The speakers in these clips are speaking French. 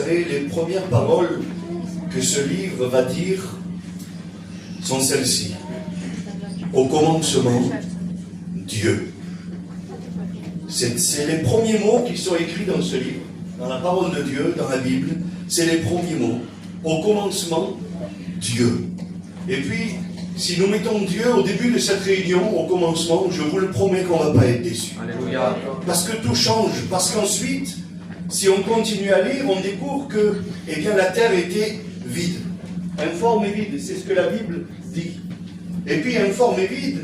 savez, les premières paroles que ce livre va dire sont celles-ci. Au commencement, Dieu. C'est les premiers mots qui sont écrits dans ce livre, dans la parole de Dieu, dans la Bible. C'est les premiers mots. Au commencement, Dieu. Et puis, si nous mettons Dieu au début de cette réunion, au commencement, je vous le promets qu'on ne va pas être déçus. Alléluia. Parce que tout change. Parce qu'ensuite, si on continue à lire, on découvre que eh bien, la terre était vide. Informe et vide, c'est ce que la Bible dit. Et puis, informe et vide,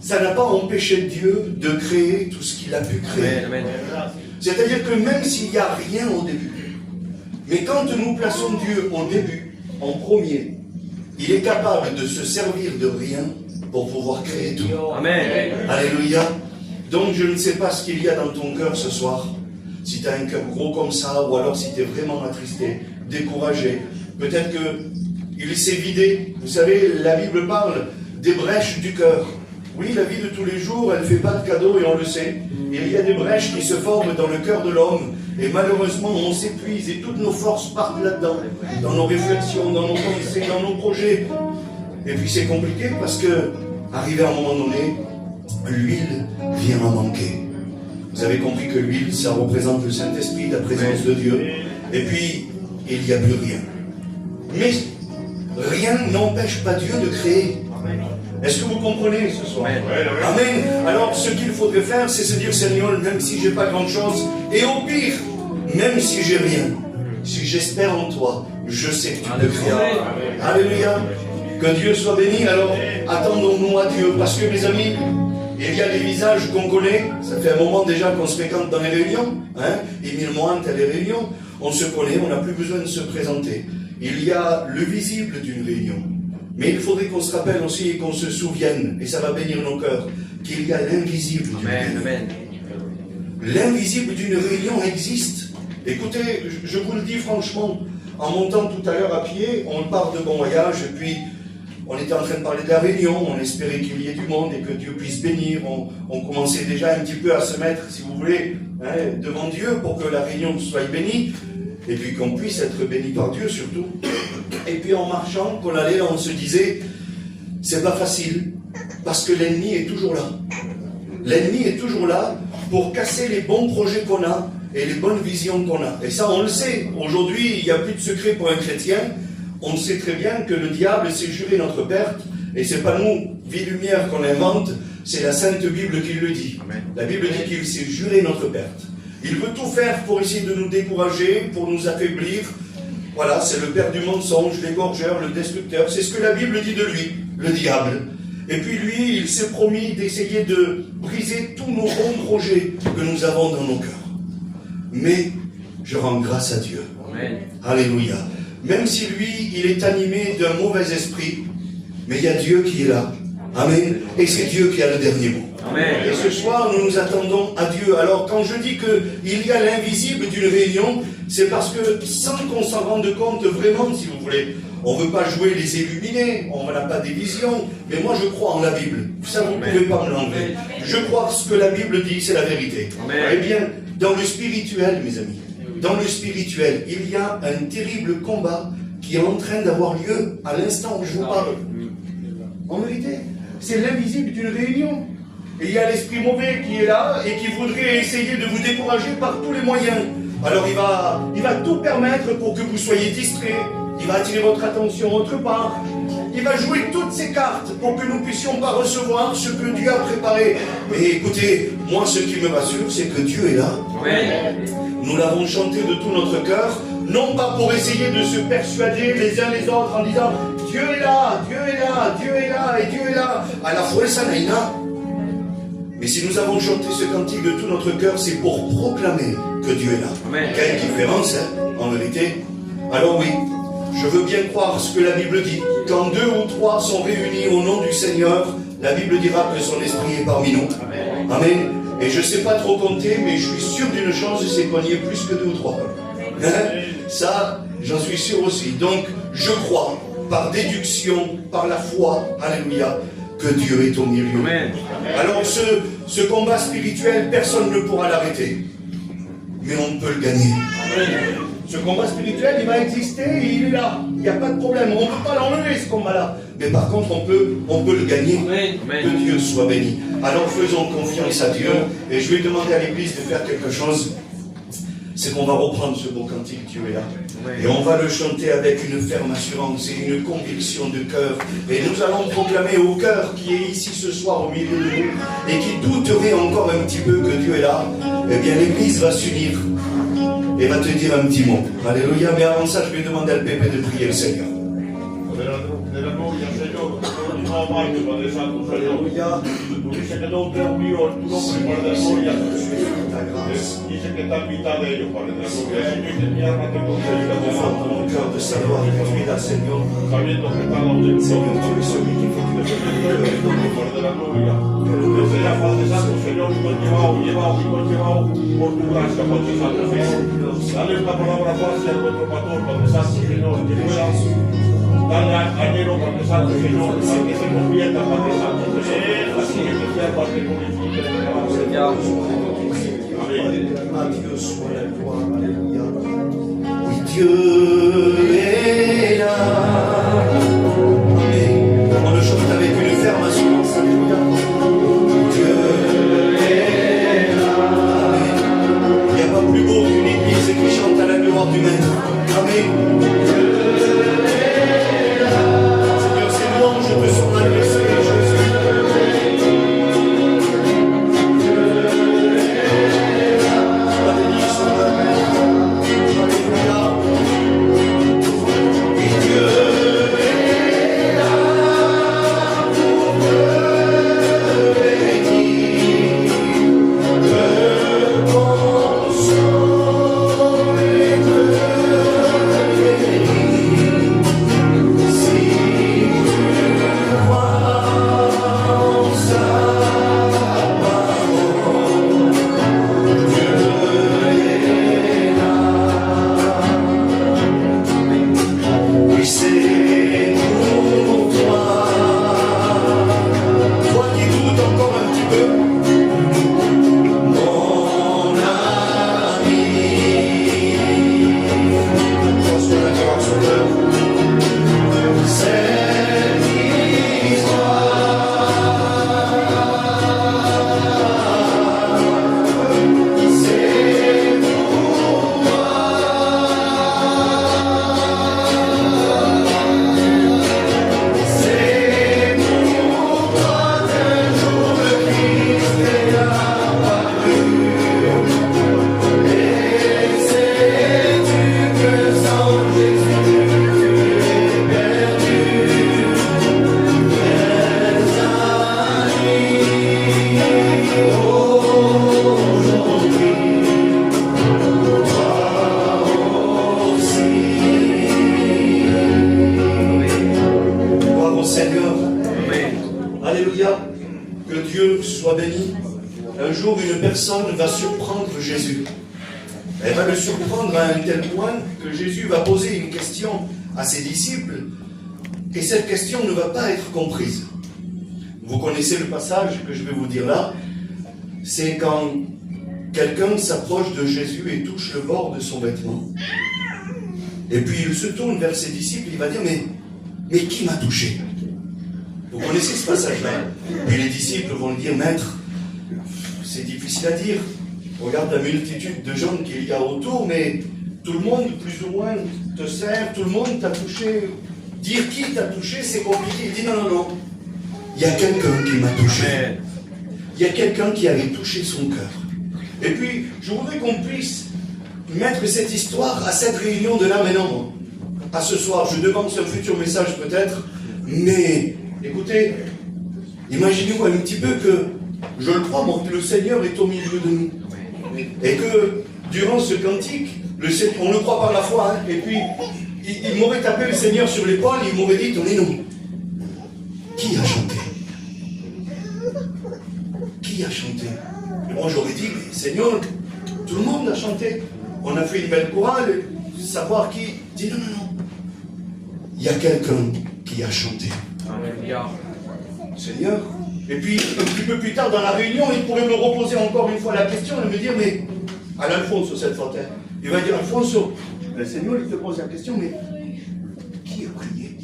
ça n'a pas empêché Dieu de créer tout ce qu'il a pu créer. Amen, amen. C'est-à-dire que même s'il n'y a rien au début, mais quand nous plaçons Dieu au début, en premier, il est capable de se servir de rien pour pouvoir créer tout. Amen. Alléluia. Donc je ne sais pas ce qu'il y a dans ton cœur ce soir. Si tu as un cœur gros comme ça, ou alors si tu es vraiment attristé, découragé. Peut-être qu'il s'est vidé. Vous savez, la Bible parle des brèches du cœur. Oui, la vie de tous les jours, elle ne fait pas de cadeaux et on le sait. Il y a des brèches qui se forment dans le cœur de l'homme. Et malheureusement, on s'épuise et toutes nos forces partent là-dedans. Dans nos réflexions, dans nos pensées, dans nos projets. Et puis c'est compliqué parce que, arrivé à un moment donné, l'huile vient à manquer. Vous avez compris que l'huile, ça représente le Saint-Esprit, la présence de Dieu. Et puis, il n'y a plus rien. Mais rien n'empêche pas Dieu de créer. Est-ce que vous comprenez ce soir? Amen. Alors, ce qu'il faudrait faire, c'est se dire, Seigneur, même si j'ai pas grand-chose, et au pire, même si j'ai rien, si j'espère en toi, je sais que tu peux créer. Alléluia. Que Dieu soit béni. Alors, attendons-nous à Dieu. Parce que, mes amis, il y a des visages qu'on connaît. Ça fait un moment déjà qu'on se fréquente dans les réunions. Émile Mointe à les réunions. On se connaît, on n'a plus besoin de se présenter. Il y a le visible d'une réunion. Mais il faudrait qu'on se rappelle aussi et qu'on se souvienne, et ça va bénir nos cœurs, qu'il y a l'invisible d'une réunion. L'invisible d'une réunion existe. Écoutez, je vous le dis franchement, en montant tout à l'heure à pied, on part de bon voyage, et puis on était en train de parler de la réunion, on espérait qu'il y ait du monde et que Dieu puisse bénir. On commençait déjà un petit peu à se mettre, si vous voulez, devant Dieu pour que la réunion soit bénie. Et puis qu'on puisse être béni par Dieu surtout. Et puis en marchant, qu'on allait, on se disait, c'est pas facile, parce que l'ennemi est toujours là. L'ennemi est toujours là pour casser les bons projets qu'on a et les bonnes visions qu'on a. Et ça, on le sait. Aujourd'hui, il n'y a plus de secret pour un chrétien. On sait très bien que le diable s'est juré notre perte. Et c'est pas nous, vie lumière, qu'on invente, c'est la Sainte Bible qui le dit. La Bible dit qu'il s'est juré notre perte. Il veut tout faire pour essayer de nous décourager, pour nous affaiblir. Voilà, c'est le père du mensonge, l'égorgeur, le destructeur. C'est ce que la Bible dit de lui, le diable. Et puis lui, il s'est promis d'essayer de briser tous nos bons projets que nous avons dans nos cœurs. Mais je rends grâce à Dieu. Amen. Alléluia. Même si lui, il est animé d'un mauvais esprit, mais il y a Dieu qui est là. Amen. Et c'est Dieu qui a le dernier mot. Amen. Et ce soir, nous nous attendons à Dieu. Alors, quand je dis qu'il y a l'invisible d'une réunion, c'est parce que, sans qu'on s'en rende compte vraiment, si vous voulez, on ne veut pas jouer les illuminés, on n'a pas des visions, mais moi je crois en la Bible. Ça, vous ne pouvez pas me l'enlever. Je crois que ce que la Bible dit, c'est la vérité. Amen. Eh bien, dans le spirituel, mes amis, dans le spirituel, il y a un terrible combat qui est en train d'avoir lieu à l'instant où je vous parle. En vérité, c'est l'invisible d'une réunion. Et il y a l'esprit mauvais qui est là et qui voudrait essayer de vous décourager par tous les moyens. Alors il va tout permettre pour que vous soyez distraits. Il va attirer votre attention autre part. Il va jouer toutes ces cartes pour que nous ne puissions pas recevoir ce que Dieu a préparé. Mais écoutez, moi ce qui me rassure, c'est que Dieu est là. Amen. Nous l'avons chanté de tout notre cœur, non pas pour essayer de se persuader les uns les autres en disant Dieu est là, Dieu est là, Dieu est là et Dieu est là. À la fois ça naïna. Mais si nous avons chanté ce cantique de tout notre cœur, c'est pour proclamer que Dieu est là. Amen. Quelle différence, en vérité. Alors oui, je veux bien croire ce que la Bible dit. Quand 2 ou 3 sont réunis au nom du Seigneur, la Bible dira que son esprit est parmi nous. Amen. Amen. Et je ne sais pas trop compter, mais je suis sûr d'une chose, c'est qu'on y est plus que 2 ou 3. Ça, j'en suis sûr aussi. Donc, je crois, par déduction, par la foi, alléluia, que Dieu est au milieu. Amen. Alors ce combat spirituel, personne ne pourra l'arrêter. Mais on peut le gagner. Ce combat spirituel, il va exister, et il est là. Il n'y a pas de problème. On ne peut pas l'enlever, ce combat-là. Mais par contre, on peut le gagner. Amen. Que Dieu soit béni. Alors faisons confiance à Dieu. Et je vais demander à l'Église de faire quelque chose. C'est qu'on va reprendre ce beau cantique, Dieu est là. Et on va le chanter avec une ferme assurance et une conviction de cœur. Et nous allons proclamer au cœur qui est ici ce soir au milieu de nous et qui douterait encore un petit peu que Dieu est là. Eh bien, l'Église va s'unir et va te dire un petit mot. Alléluia. Mais avant ça, je vais demander à Pépé de prier le Seigneur. Alléluia. Dice que no creo mío, tu nombre, Padre de la gloria. Dice que está en mitad de ellos, Padre de la gloria. Señor, y de mi alma te concedo de Mon cœur de savoir que tu es là, Seigneur. sabiendo que está la ausencia. Seigneur, tu es celui qui fait que Padre de la gloria. Yo sea Padre Santo, Señor, y conllevado por tu gracia, Padre Santo, Señor. Dale una palabra fácil a nuestro pastor, Padre Santo, Señor, que pueda darle añero, Padre Santo, Señor, para que se convierta, Padre Santo, Señor, así que sea parte con el fin de la palabra. Amén. À Dieu soit la gloire, alléluia. Oui, Dieu est là. Amen. On le chante avec une ferme assurance, alléluia. Dieu est là. Amen. Il n'y a pas plus beau qu'une église qui chante à la gloire du Maître. Amen. Dieu est là. Seigneur, ces louanges te sont adressées, Jésus. Va surprendre Jésus. Elle va le surprendre à un tel point que Jésus va poser une question à ses disciples et cette question ne va pas être comprise. Vous connaissez le passage que je vais vous dire là. C'est quand quelqu'un s'approche de Jésus et touche le bord de son vêtement. Et puis il se tourne vers ses disciples, il va dire mais qui m'a touché? Vous connaissez ce passage-là? Et les disciples vont lui dire, Maître, c'est difficile à dire. Regarde la multitude de gens qu'il y a autour, mais tout le monde, plus ou moins, te sert, tout le monde t'a touché. Dire qui t'a touché, c'est compliqué. Il dit non. Il y a quelqu'un qui m'a touché. Il y a quelqu'un qui avait touché son cœur. Et puis, je voudrais qu'on puisse mettre cette histoire à cette réunion de là maintenant. À ce soir, je devance un futur message peut-être, mais écoutez, imaginez-vous un petit peu que, je le crois, que le Seigneur est au milieu de nous. Et que, durant ce cantique, on le croit par la foi, hein, et puis, il m'aurait tapé le Seigneur sur l'épaule, il m'aurait dit, donnez-nous. Qui a chanté? Qui a chanté? Et moi j'aurais dit, mais Seigneur, tout le monde a chanté. On a fait une belle chorale, savoir qui. Dis non. Il y a quelqu'un qui a chanté. Alléluia. Seigneur. Et puis, un petit peu plus tard dans la réunion, il pourrait me reposer encore une fois la question et me dire, mais à l'Alfonso cette fois, il va dire, Alfonso, Le Seigneur, il te pose la question, mais qui a prié?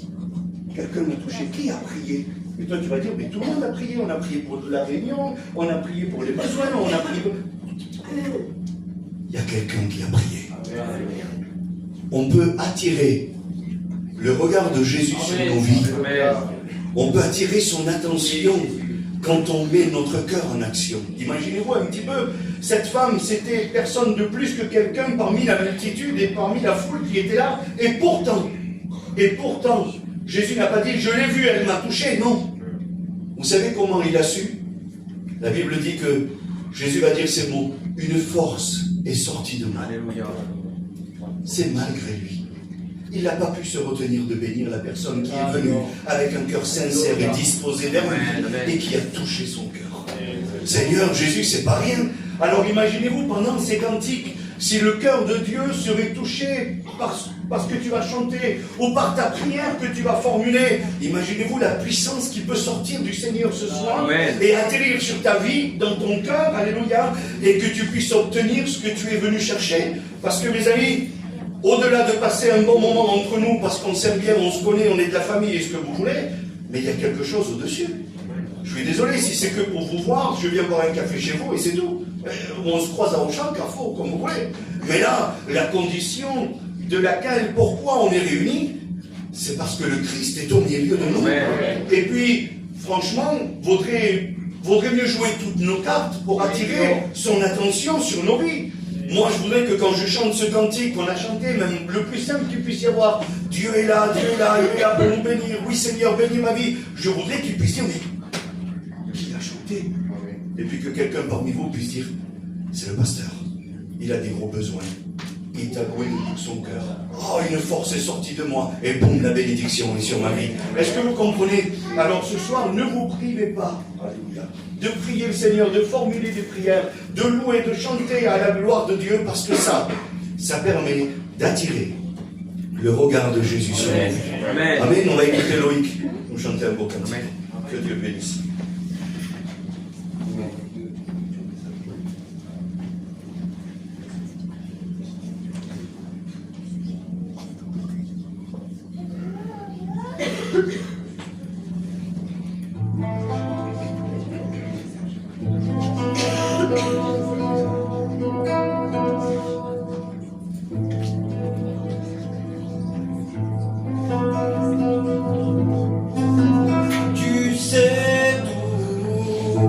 Quelqu'un m'a touché, qui a prié? Et toi, tu vas dire, mais tout le monde a prié. On a prié pour la réunion, on a prié pour les besoins, on a prié pour... Il y a quelqu'un qui a prié. On peut attirer le regard de Jésus sur nos vies. On peut attirer son attention quand on met notre cœur en action. Imaginez-vous un petit peu, cette femme, c'était personne de plus que quelqu'un parmi la multitude et parmi la foule qui était là. Et pourtant, Jésus n'a pas dit, je l'ai vue, elle m'a touché. Non. Vous savez comment il a su? La Bible dit que Jésus va dire ces mots, une force est sortie de moi. Alléluia. C'est malgré lui. Il n'a pas pu se retenir de bénir la personne qui est venue avec un cœur sincère et disposé vers lui et qui a touché son cœur. Seigneur, Jésus, c'est pas rien. Alors imaginez-vous pendant ces cantiques, si le cœur de Dieu serait touché parce que tu vas chanter ou par ta prière que tu vas formuler, imaginez-vous la puissance qui peut sortir du Seigneur ce soir et atterrir sur ta vie, dans ton cœur, alléluia, et que tu puisses obtenir ce que tu es venu chercher. Parce que mes amis, au-delà de passer un bon moment entre nous, parce qu'on s'aime bien, on se connaît, on est de la famille et ce que vous voulez, mais il y a quelque chose au-dessus. Je suis désolé, si c'est que pour vous voir, je viens boire un café chez vous et c'est tout. On se croise à Auchan, Carrefour, comme vous voulez. Mais là, la condition de laquelle, pourquoi on est réunis, c'est parce que le Christ est au milieu de nous. Et puis, franchement, vaudrait mieux jouer toutes nos cartes pour attirer son attention sur nos vies. Moi, je voudrais que quand je chante ce cantique qu'on a chanté, même le plus simple qu'il puisse y avoir, Dieu est là, il est là pour nous bénir. Oui, Seigneur, bénis ma vie. Je voudrais qu'il puisse dire, mais qui a chanté? Et puis que quelqu'un parmi vous puisse dire, c'est le pasteur. Il a des gros besoins. Il t'a loué de tout son cœur. Oh, une force est sortie de moi. Et boum, la bénédiction est sur ma vie. Est-ce que vous comprenez? Alors ce soir, ne vous privez pas, alléluia, de prier le Seigneur, de formuler des prières, de louer, de chanter à la gloire de Dieu, parce que ça permet d'attirer le regard de Jésus sur nous. Amen. Amen. On va écouter Loïc nous chanter un beau cantique. Que Dieu bénisse. Tu sais tout.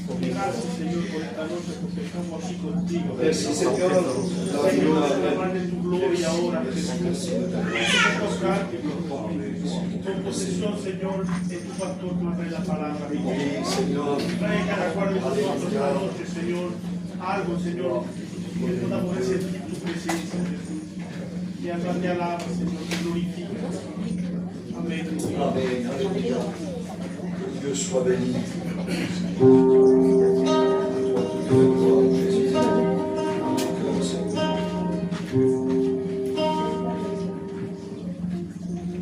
Gracias, Señor, por esta noche, porque estamos aquí contigo. Merci Seigneur. Señor, hablar de tu gloria ahora, Jesús. Tocarte, con posesión, Señor, de tu pastor, tú traes la palabra. Trae cada cual de nosotros esta noche, Señor, algo, Señor, que podamos sentir tu presencia, Jesús. Y hablar de alaba, Señor, te glorifica. Amén. Amen. Alléluia. Que Dieu soit béni.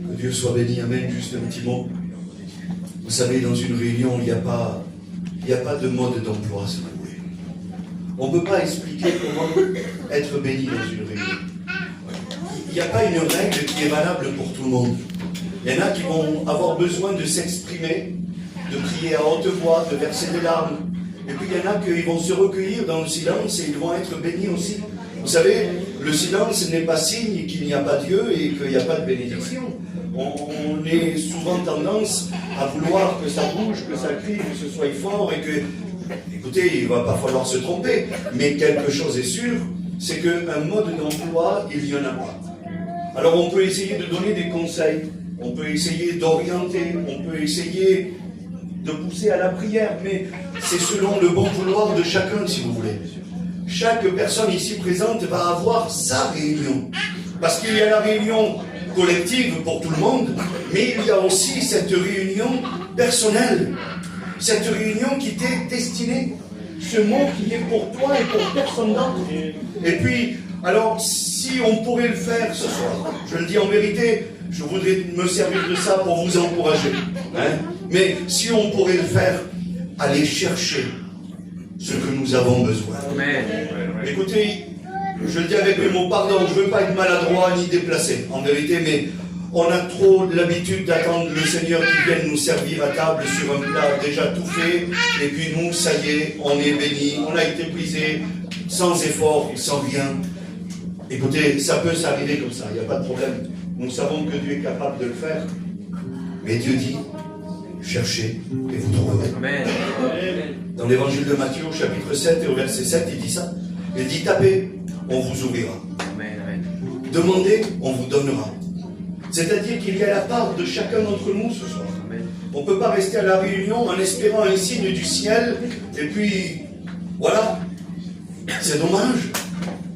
Que Dieu soit béni. Amen. Juste un petit mot. Vous savez, dans une réunion, il n'y a pas de mode d'emploi, si vous voulez. On ne peut pas expliquer comment être béni dans une réunion. Il n'y a pas une règle qui est valable pour tout le monde. Il y en a qui vont avoir besoin de s'exprimer, de prier à haute voix, de verser des larmes. Et puis il y en a qui vont se recueillir dans le silence et ils vont être bénis aussi. Vous savez, le silence n'est pas signe qu'il n'y a pas Dieu et qu'il n'y a pas de bénédiction. On est souvent tendance à vouloir que ça bouge, que ça crie, que ce soit fort et que... Écoutez, il ne va pas falloir se tromper, mais quelque chose est sûr, c'est qu'un mode d'emploi, il n'y en a pas. Alors on peut essayer de donner des conseils, on peut essayer d'orienter, on peut essayer de pousser à la prière, mais c'est selon le bon vouloir de chacun, si vous voulez. Chaque personne ici présente va avoir sa réunion. Parce qu'il y a la réunion collective pour tout le monde, mais il y a aussi cette réunion personnelle. Cette réunion qui t'est destinée. Ce mot qui est pour toi et pour personne d'autre. Et puis, alors, si on pourrait le faire ce soir, je le dis en vérité, je voudrais me servir de ça pour vous encourager. Hein? Mais si on pourrait le faire, allez chercher ce que nous avons besoin. Amen. Écoutez, je le dis avec mes mots, pardon, je ne veux pas être maladroit ni déplacé, en vérité, mais on a trop l'habitude d'attendre le Seigneur qui vienne nous servir à table sur un plat déjà tout fait, et puis nous, ça y est, on est bénis, on a été brisés, sans effort, sans rien. Écoutez, ça peut s'arriver comme ça, il n'y a pas de problème. Nous savons que Dieu est capable de le faire. Mais Dieu dit, cherchez et vous trouverez. Amen. Dans l'évangile de Matthieu, au chapitre 7 et au verset 7, il dit ça. Il dit, tapez, on vous ouvrira. Amen. Amen. Demandez, on vous donnera. C'est-à-dire qu'il y a la part de chacun d'entre nous ce soir. Amen. On ne peut pas rester à la réunion en espérant un signe du ciel, et puis, voilà. C'est dommage.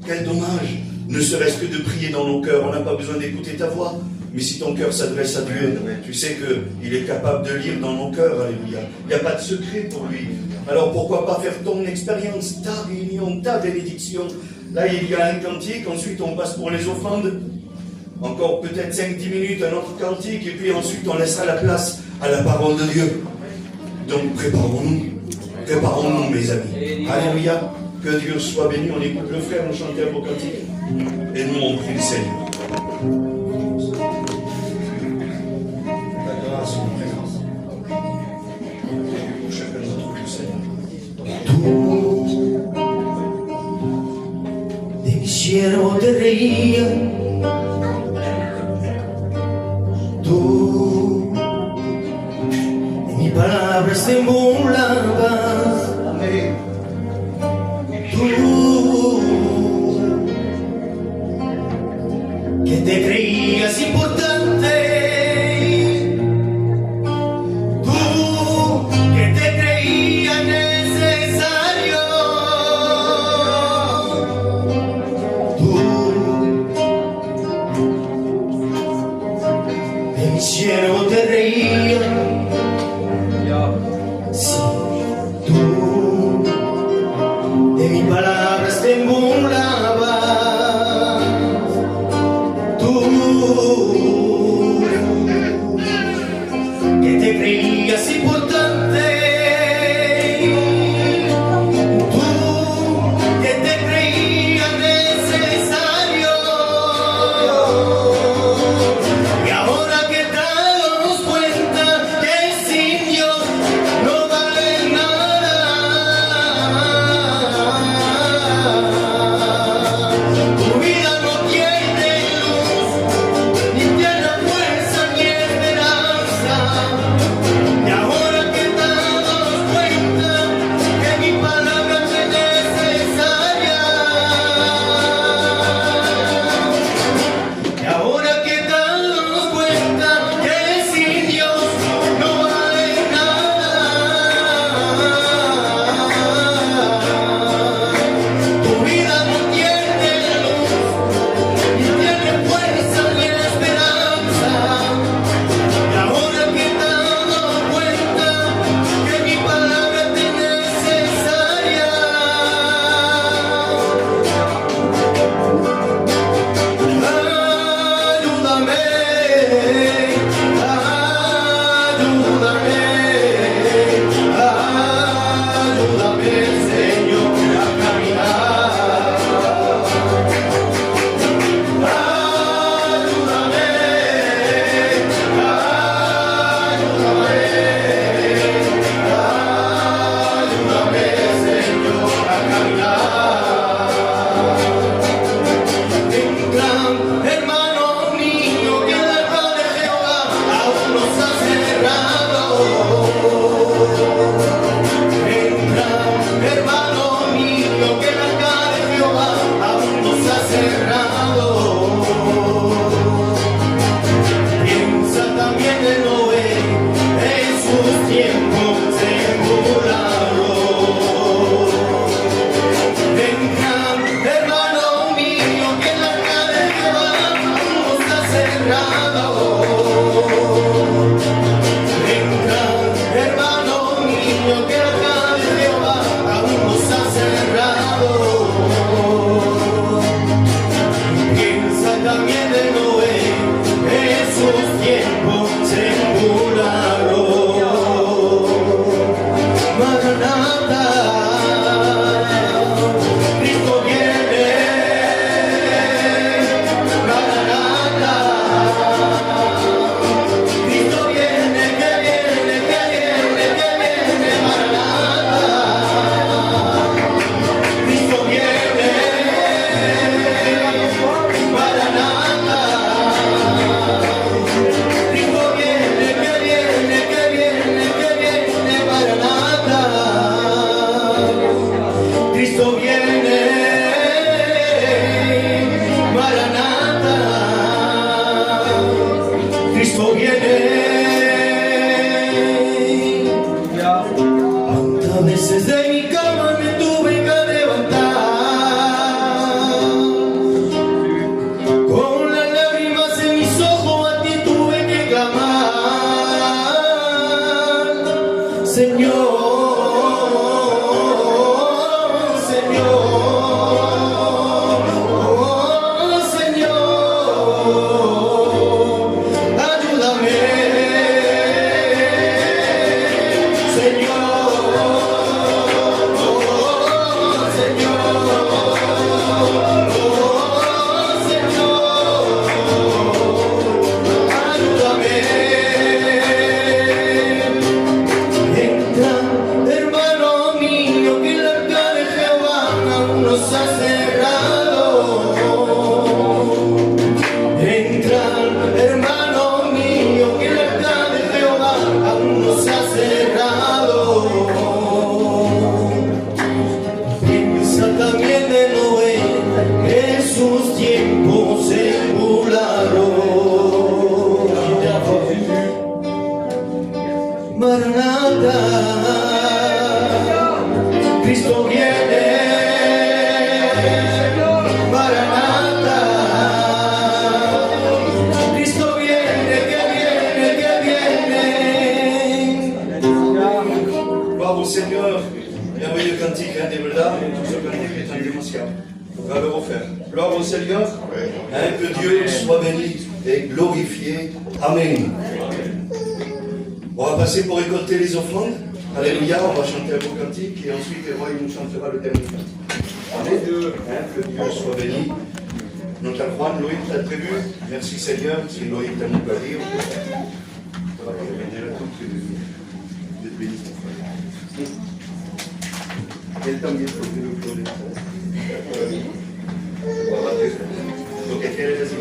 Quel dommage. Ne serait-ce que de prier dans nos cœurs. On n'a pas besoin d'écouter ta voix. Mais si ton cœur s'adresse à Dieu, tu sais qu'il est capable de lire dans nos cœurs. Alléluia. Il n'y a pas de secret pour lui. Alors pourquoi pas faire ton expérience, ta réunion, ta bénédiction. Là, il y a un cantique. Ensuite, on passe pour les offrandes. Encore peut-être 5-10 minutes, un autre cantique. Et puis ensuite, on laissera la place à la parole de Dieu. Donc préparons-nous. Préparons-nous, mes amis. Alléluia. Que Dieu soit béni. On écoute le frère, on chante un beau cantique. Et nous, on prie le Seigneur. Ta grâce, mon présence. Pour chacun d'entre nous, Seigneur. Tú de mi siervo te reías, tú de mi palabra te burlabas, tú que te creías importante, tú que te creías necesario, tú de mi siervo te reías, sí, tú de mi palabra nos ha cerrado. Entra, hermano mío, que la verdad de Jehová aún nos ha cerrado. Piensa también de Noé, que sus tiempos se burlaron. Maranatha, Cristo viene. Maranatha, Cristo viene, que viene. Gloire au Seigneur. Merveilleux cantique, hein, des verdad. Tout ce cantique est indémentiable. On va le refaire. Gloire au Seigneur. Hein, que Dieu soit béni et glorifié. Amen. On va passer pour récolter les offrandes. Alléluia, on va chanter un beau cantique et ensuite Roy nous chantera le dernier cantique. Les deux, hein, que Dieu soit béni. Notre Juan, Loïc, t'as prévu? Merci Seigneur, si Loïc t'a mis pas dire. Ça va pas venir là tout de Dieu te bénisse, mon frère. Quel temps il faut que nous pleurer? On va rater. Donc, quelle est la raison?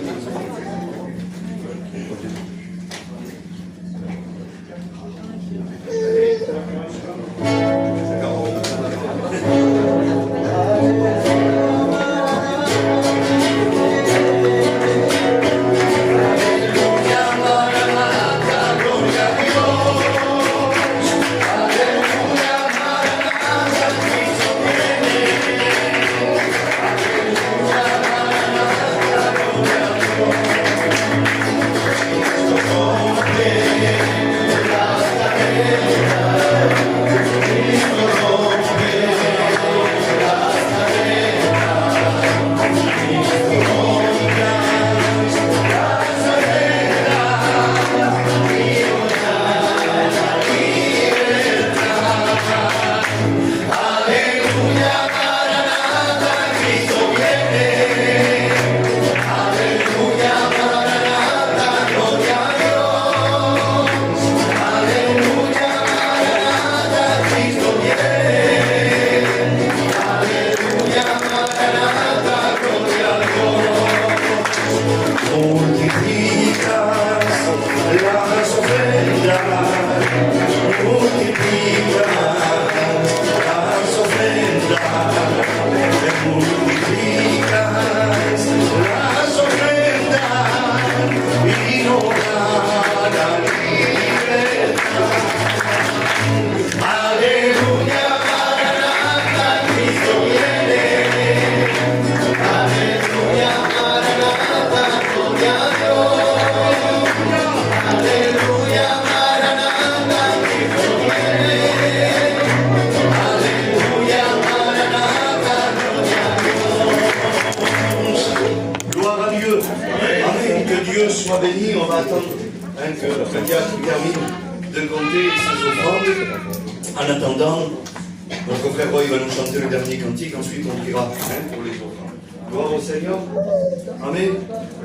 Soit béni, on va attendre hein, que le diacre termine de compter ses offrandes. En attendant, notre frère Roy va nous chanter le dernier cantique, ensuite on priera hein, pour les offrandes. Gloire au Seigneur. Amen.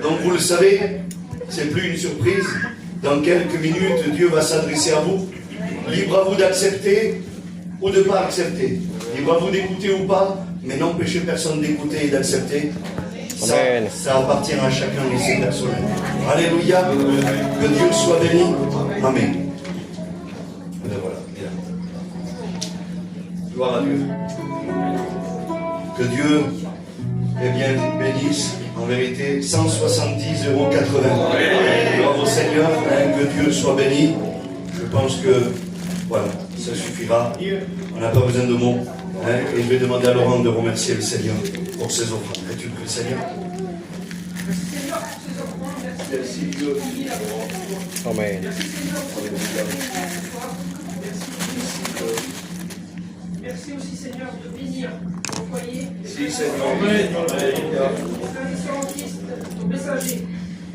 Donc vous le savez, c'est plus une surprise. Dans quelques minutes, Dieu va s'adresser à vous. Libre à vous d'accepter ou de ne pas accepter. Libre à vous d'écouter ou pas, mais n'empêchez personne d'écouter et d'accepter. Ça appartient à chacun de ses personnels. Alléluia. Que Dieu soit béni. Amen. Et voilà. Gloire à Dieu. Que Dieu bénisse. En vérité, 170,80 €. Gloire au Seigneur. Que Dieu soit béni. Je pense que voilà, ça suffira. On n'a pas besoin de mots. Et je vais demander à Laurent de remercier le Seigneur pour ses offrandes. Es-tu le Seigneur? Merci Dieu. Amen. Merci aussi Seigneur de bénir vos foyers, Si Seigneur. vos frères et sœurs en Christ, vos messagers.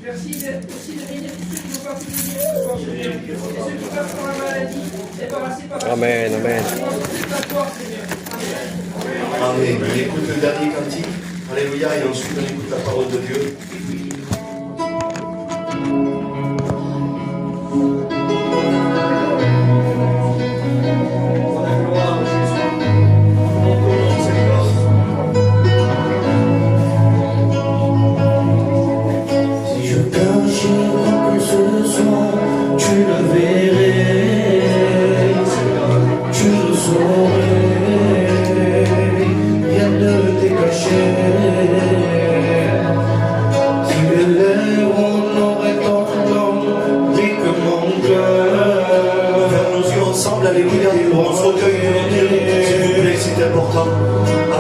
Merci aussi de bénir tous ceux qui n'ont pas pu venir ce soir, Seigneur. Et ceux qui passent par la maladie, débarrassés par la Amen, amen. Amen. On écoute le dernier cantique. Alléluia. Et ensuite on écoute la parole de Dieu.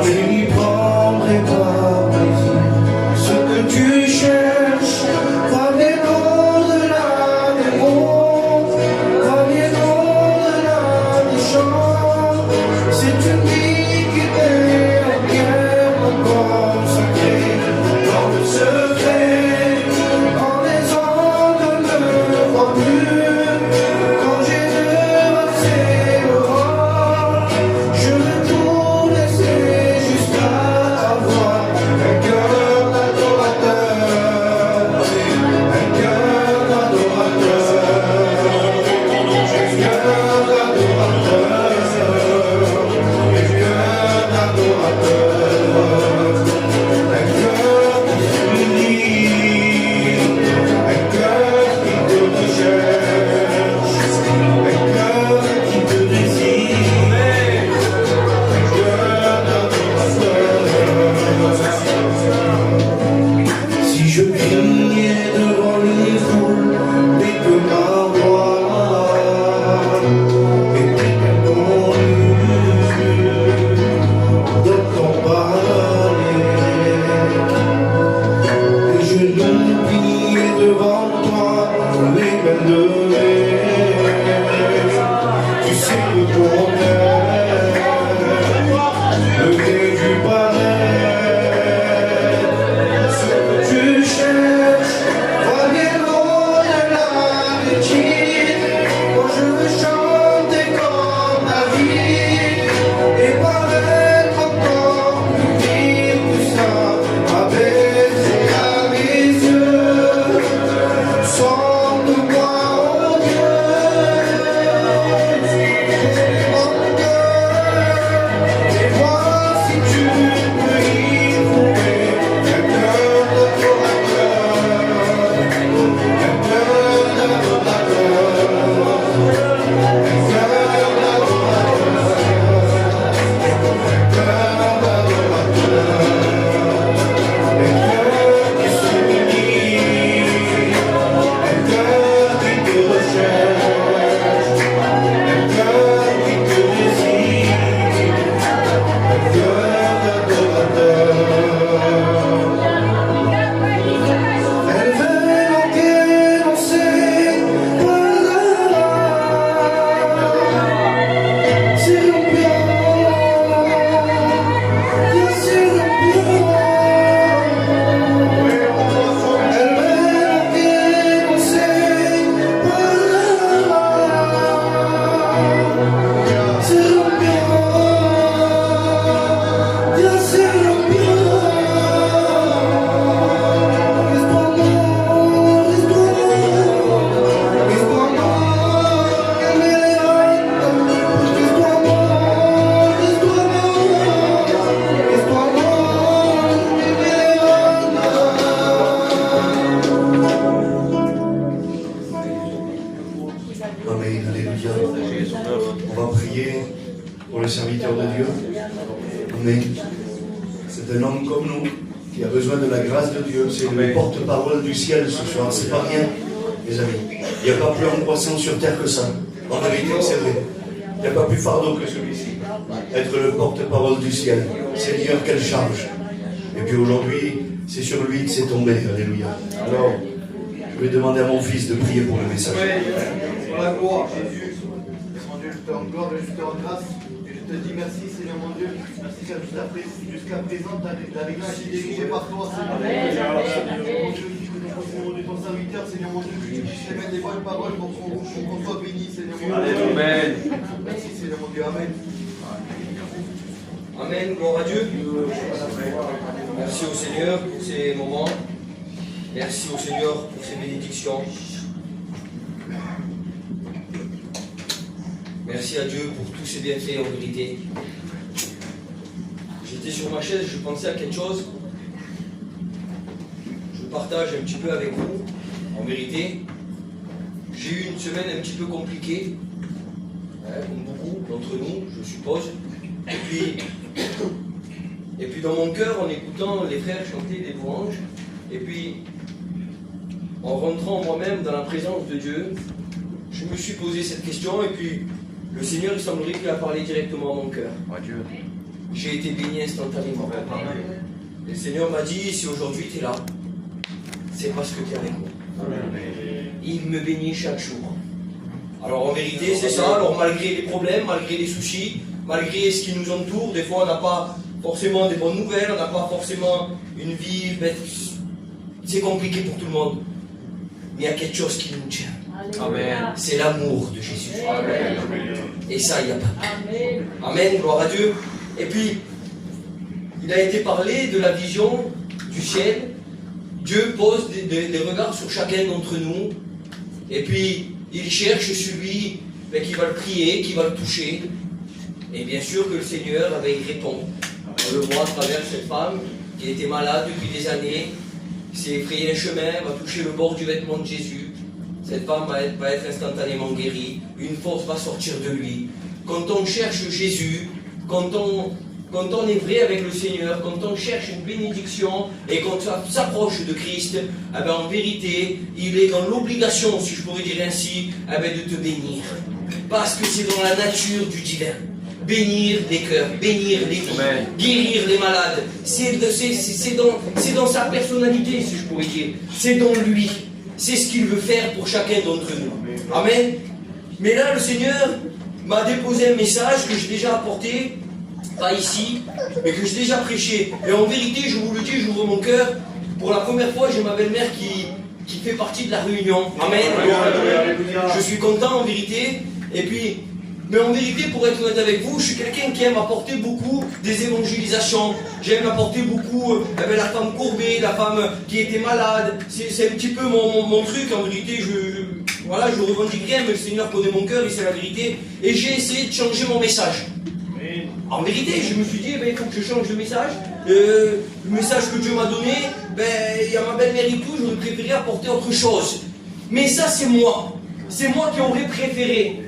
j'y prendrai pas plaisir. Ce que tu cherches va bien au-delà des mots, va bien au-delà des chants. C'est une vie qui est entièrement consacrée dans le secret, quand les ondes ne voient plus, quand j'ai devancé le vent, je veux tout laisser jusqu'à avoir un cœur d'adorateur, un cœur d'adorateur, un cœur d'adorateur, un cœur d'adorateur, un cœur qui s'unit, un cœur qui te recherche, un cœur qui te désire, un cœur d'adorateur. Si je criais devant les foules dès que ma voix était inconnue d'entendre parler, et je l'oubliais devant toi, les mains levées, tu sais le bonheur, le gré du pareil, ce que tu cherches, va bien au-delà des titres, quand je veux chanter comme David, et paraître encore plus vite que ça, abaisser à mes yeux, sonde-moi, oh Dieu, mon cœur, et vois si tu peux y trouver un cœur d'adorateur, un cœur d'adorateur, un cœur d'adorateur, un cœur d'adorateur, un cœur qui s'unit, un cœur qui te recherche, un cœur qui te désire, un cœur d'adorateur. Elle veut manquer dans ses voilà, c'est l'ambiance, c'est l'ambiance. Elle veut manquer dans ses voilà, c'est l'ambiance, c'est l'ambiance. Amen, alléluia. On va prier pour le serviteur de Dieu. Amen. C'est un homme comme nous qui a besoin de la grâce de Dieu. C'est le porte-parole du ciel ce soir. C'est pas rien, mes amis. Il n'y a pas plus angoissant sur terre que ça. En vérité, c'est vrai. Il n'y a pas plus fardeau que celui-ci. Être le porte-parole du ciel. Seigneur, quelle charge. Et puis aujourd'hui, c'est sur lui que c'est tombé. Alléluia. Alors, je vais demander à mon fils de prier pour le message. Pour la gloire, Jésus, mon Dieu, je te rends gloire, je te rends grâce, et je te dis merci, Seigneur mon Dieu, merci car jusqu'à présent, ta grâce est dirigée par toi, Seigneur. Mon Dieu, au nom de ton serviteur, Seigneur mon Dieu, que tu puisses mettre des bonnes paroles pour qu'on soit béni, Seigneur mon Dieu. Amen. Merci, Seigneur mon Dieu, Amen. Amen, gloire à Dieu. Merci au Seigneur pour ces moments. Merci au Seigneur pour ces bénédictions. Merci à Dieu pour tous ses bienfaits en vérité. J'étais sur ma chaise, je pensais à quelque chose. Je partage un petit peu avec vous, en vérité. J'ai eu une semaine un petit peu compliquée, comme beaucoup d'entre nous, je suppose. Et puis dans mon cœur, en écoutant les frères chanter des louanges, et puis en rentrant moi-même dans la présence de Dieu, je me suis posé cette question, et puis le Seigneur, il semblerait qu'il a parlé directement à mon cœur. j'ai été béni instantanément. Le Seigneur m'a dit, si aujourd'hui tu es là, c'est parce que tu es avec moi. Il me bénit chaque jour. Alors en vérité, c'est ça. Alors malgré les problèmes, malgré les soucis, malgré ce qui nous entoure, des fois on n'a pas forcément des bonnes nouvelles, on n'a pas forcément une vie, c'est compliqué pour tout le monde. Mais il y a quelque chose qui nous tient. Amen. C'est l'amour de Jésus. Amen. Et ça, il n'y a pas de doute. Amen, gloire à Dieu. Et puis, il a été parlé de la vision du ciel. Dieu pose des regards sur chacun d'entre nous. Et puis, il cherche celui qui va le prier, qui va le toucher. Et bien sûr que le Seigneur il répond. On le voit à travers cette femme qui était malade depuis des années, s'est effrayé un chemin, va toucher le bord du vêtement de Jésus. Cette femme va être instantanément guérie. Une force va sortir de lui. Quand on cherche Jésus, quand on est vrai avec le Seigneur, quand on cherche une bénédiction et quand on s'approche de Christ, en vérité, il est dans l'obligation, si je pourrais dire ainsi, de te bénir. Parce que c'est dans la nature du divin. Bénir les cœurs, bénir les vies, guérir les malades. C'est dans sa personnalité, si je pourrais dire. C'est dans lui. C'est ce qu'il veut faire pour chacun d'entre nous. Amen. Mais là, le Seigneur m'a déposé un message que j'ai déjà apporté, pas ici, mais que j'ai déjà prêché. Et en vérité, je vous le dis, j'ouvre mon cœur. Pour la première fois, j'ai ma belle-mère qui fait partie de la réunion. Amen. Je suis content en vérité. Et puis, mais en vérité, pour être honnête avec vous, je suis quelqu'un qui aime apporter beaucoup des évangélisations. J'aime apporter beaucoup la femme courbée, la femme qui était malade. C'est un petit peu mon truc. En vérité, je revendique rien, mais le Seigneur connaît mon cœur et c'est la vérité. Et j'ai essayé de changer mon message. En vérité, je me suis dit, il faut que je change de message. Le message que Dieu m'a donné, il y a ma belle-mère et tout, j'aurais préféré apporter autre chose. Mais ça, c'est moi. C'est moi qui aurais préféré.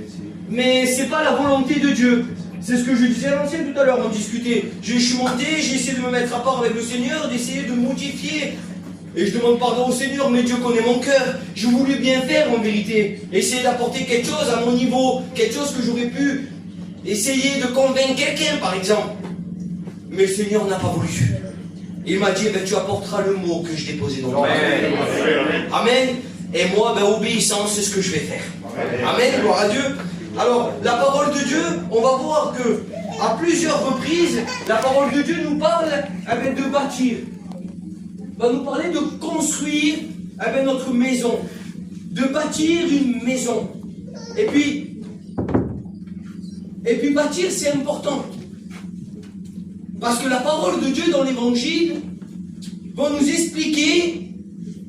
Mais c'est pas la volonté de Dieu. C'est ce que je disais à l'ancienne tout à l'heure, on discutait. Je suis monté, j'ai essayé de me mettre à part avec le Seigneur, d'essayer de modifier. Et je demande pardon au Seigneur, mais Dieu connaît mon cœur. Je voulais bien faire en vérité. Essayer d'apporter quelque chose à mon niveau, quelque chose que j'aurais pu essayer de convaincre quelqu'un par exemple. Mais le Seigneur n'a pas voulu. Il m'a dit, tu apporteras le mot que je déposais dans ton cœur. Amen. Et moi, obéissance, c'est ce que je vais faire. Amen, gloire à Dieu. Alors, la parole de Dieu, on va voir que à plusieurs reprises, la parole de Dieu nous parle de bâtir. Va nous parler de construire notre maison, de bâtir une maison. Et puis bâtir, c'est important. Parce que la parole de Dieu dans l'évangile va nous expliquer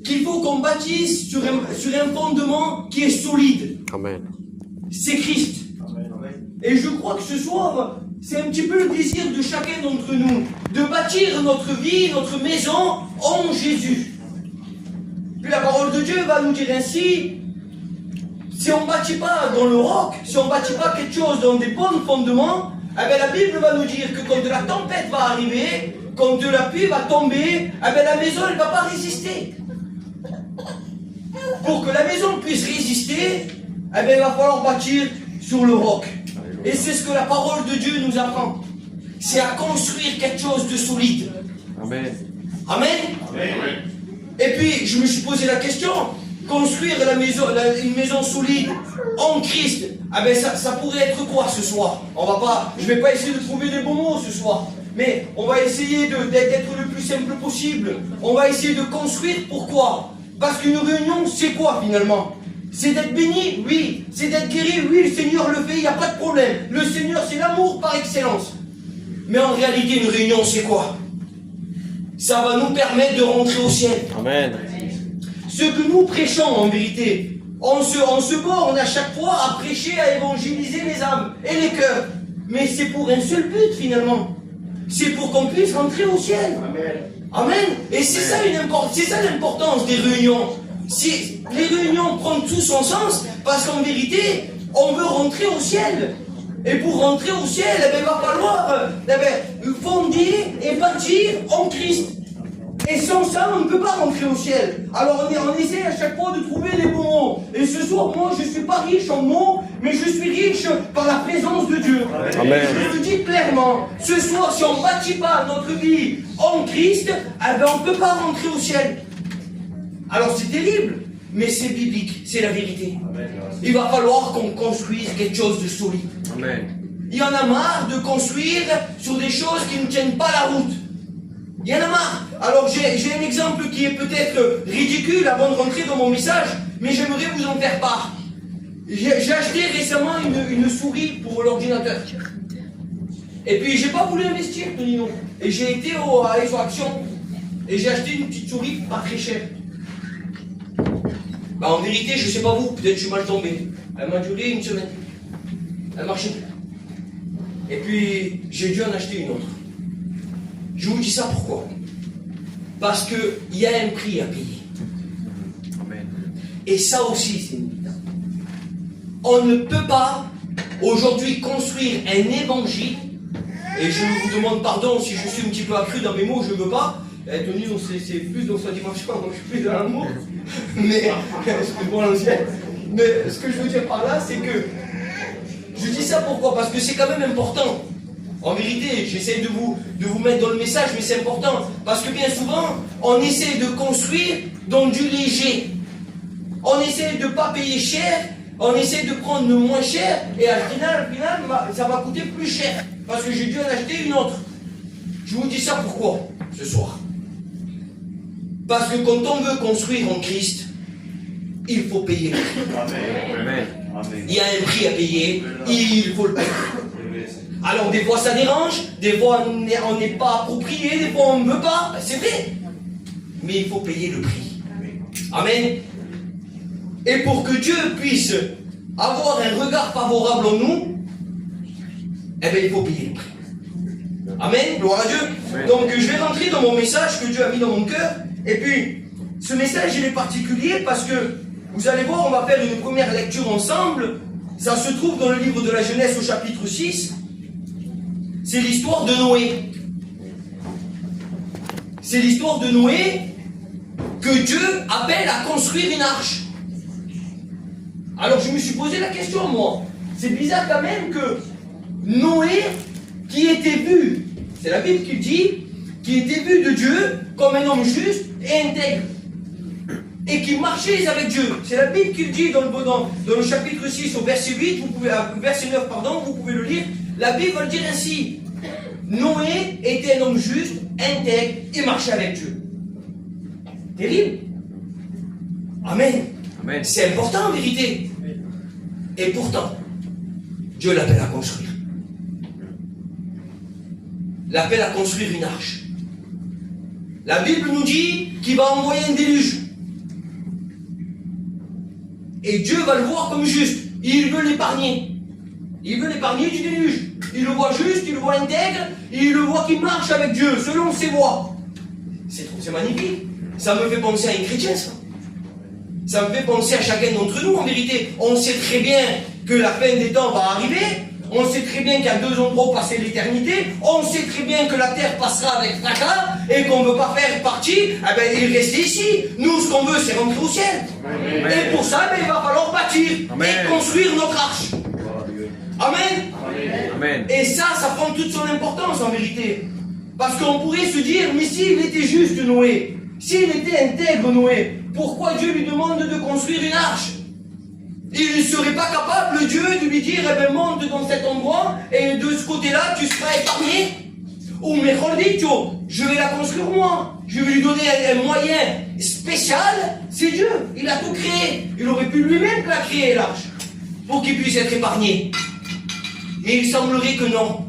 qu'il faut qu'on bâtisse sur un fondement qui est solide. Amen. C'est Christ. Et je crois que ce soir, c'est un petit peu le désir de chacun d'entre nous, de bâtir notre vie, notre maison en Jésus. Puis la parole de Dieu va nous dire ainsi, si on ne bâtit pas dans le roc, si on ne bâtit pas quelque chose dans des bons fondements, la Bible va nous dire que quand la tempête va arriver, quand la pluie va tomber, la maison elle ne va pas résister. Pour que la maison puisse résister, il va falloir bâtir sur le roc. Et c'est ce que la parole de Dieu nous apprend. C'est à construire quelque chose de solide. Amen. Amen. Et puis, je me suis posé la question, construire une maison solide en Christ, ça pourrait être quoi ce soir? Je ne vais pas essayer de trouver des bons mots ce soir, mais on va essayer d'être le plus simple possible. On va essayer de construire, pourquoi? Parce qu'une réunion, c'est quoi finalement? C'est d'être béni, oui. C'est d'être guéri, oui. Le Seigneur le fait, il n'y a pas de problème. Le Seigneur, c'est l'amour par excellence. Mais en réalité, une réunion, c'est quoi? Ça va nous permettre de rentrer au ciel. Amen. Ce que nous prêchons, en vérité, on se borne à chaque fois à prêcher, à évangéliser les âmes et les cœurs. Mais c'est pour un seul but, finalement. C'est pour qu'on puisse rentrer au ciel. Amen. Amen. Et c'est ça l'importance des réunions. Si les réunions prennent tout son sens, parce qu'en vérité, on veut rentrer au ciel. Et pour rentrer au ciel, il va falloir fonder et bâtir en Christ. Et sans ça, on ne peut pas rentrer au ciel. Alors on essaie à chaque fois de trouver les bons mots. Et ce soir, moi, je ne suis pas riche en mots, mais je suis riche par la présence de Dieu. Amen. Je le dis clairement, ce soir, si on ne bâtit pas notre vie en Christ, eh ben, on ne peut pas rentrer au ciel. Alors c'est terrible, mais c'est biblique, c'est la vérité. Il va falloir qu'on construise quelque chose de solide. Amen. Il y en a marre de construire sur des choses qui ne tiennent pas la route. Il y en a marre. Alors j'ai un exemple qui est peut-être ridicule avant de rentrer dans mon message, mais j'aimerais vous en faire part. J'ai acheté récemment une souris pour l'ordinateur. Et puis j'ai pas voulu investir, Tonino. Et j'ai été à Extraction et j'ai acheté une petite souris pas très chère. Bah, en vérité, je sais pas vous, peut-être je suis mal tombé. Elle m'a duré une semaine. Elle marchait plus. Et puis, j'ai dû en acheter une autre. Je vous dis ça pourquoi? Parce qu'il y a un prix à payer. Amen. Et ça aussi, c'est évident. On ne peut pas, aujourd'hui, construire un évangile, et je vous demande pardon si je suis un petit peu accru dans mes mots, je ne veux pas. Tony, c'est plus dans sa dimension, moi je suis plus dans l'amour. Mais, excuse-moi l'ancien. Mais ce que je veux dire par là, c'est que je dis ça pourquoi? Parce que c'est quand même important. En vérité, j'essaie de vous mettre dans le message, mais c'est important. Parce que bien souvent, on essaie de construire dans du léger. On essaie de ne pas payer cher, on essaie de prendre le moins cher, et au final, ça va coûter plus cher. Parce que j'ai dû en acheter une autre. Je vous dis ça pourquoi, ce soir? Parce que quand on veut construire en Christ, il faut payer. Amen. Il y a un prix à payer, il faut le payer. Alors des fois ça dérange, des fois on n'est pas approprié, des fois on ne veut pas, c'est vrai. Mais il faut payer le prix. Amen. Et pour que Dieu puisse avoir un regard favorable en nous, eh bien il faut payer le prix. Amen, gloire à Dieu. Donc je vais rentrer dans mon message que Dieu a mis dans mon cœur. Et puis, ce message il est particulier parce que, vous allez voir, on va faire une première lecture ensemble. Ça se trouve dans le livre de la Genèse au chapitre 6. C'est l'histoire de Noé. C'est l'histoire de Noé que Dieu appelle à construire une arche. Alors je me suis posé la question, moi. C'est bizarre quand même que Noé, qui était vu, c'est la Bible qui le dit, qui était vu de Dieu comme un homme juste et intègre. Et qui marchait avec Dieu. C'est la Bible qui le dit dans le chapitre 6 au verset 8, verset 9, pardon, vous pouvez le lire. La Bible va le dire ainsi. Noé était un homme juste, intègre, et marchait avec Dieu. Terrible. Amen. Amen. C'est important en vérité. Et pourtant, Dieu l'appelle à construire. L'appelle à construire une arche. La Bible nous dit qu'il va envoyer un déluge. Et Dieu va le voir comme juste. Il veut l'épargner. Il veut l'épargner du déluge. Il le voit juste, il le voit intègre, il le voit qui marche avec Dieu, selon ses voies. C'est magnifique. Ça me fait penser à un chrétien, ça. Ça me fait penser à chacun d'entre nous, en vérité. On sait très bien que la fin des temps va arriver. On sait très bien qu'il y a deux endroits où passer l'éternité. On sait très bien que la terre passera avec fracas et qu'on ne veut pas faire partie, et rester ici. Nous, ce qu'on veut, c'est rentrer au ciel. Amen. Et pour ça, il va falloir bâtir Amen. et construire notre arche. Amen. Amen. Et ça prend toute son importance en vérité. Parce qu'on pourrait se dire, mais s'il était juste Noé, s'il était intègre Noé, pourquoi Dieu lui demande de construire une arche? Il ne serait pas capable, Dieu, de lui dire, eh bien, monte dans cet endroit, et de ce côté-là, tu seras épargné. Ou mejor dicho, je vais la construire moi. Je vais lui donner un moyen spécial. C'est Dieu, il a tout créé. Il aurait pu lui-même la créer, l'arche, pour qu'il puisse être épargné. Mais il semblerait que non.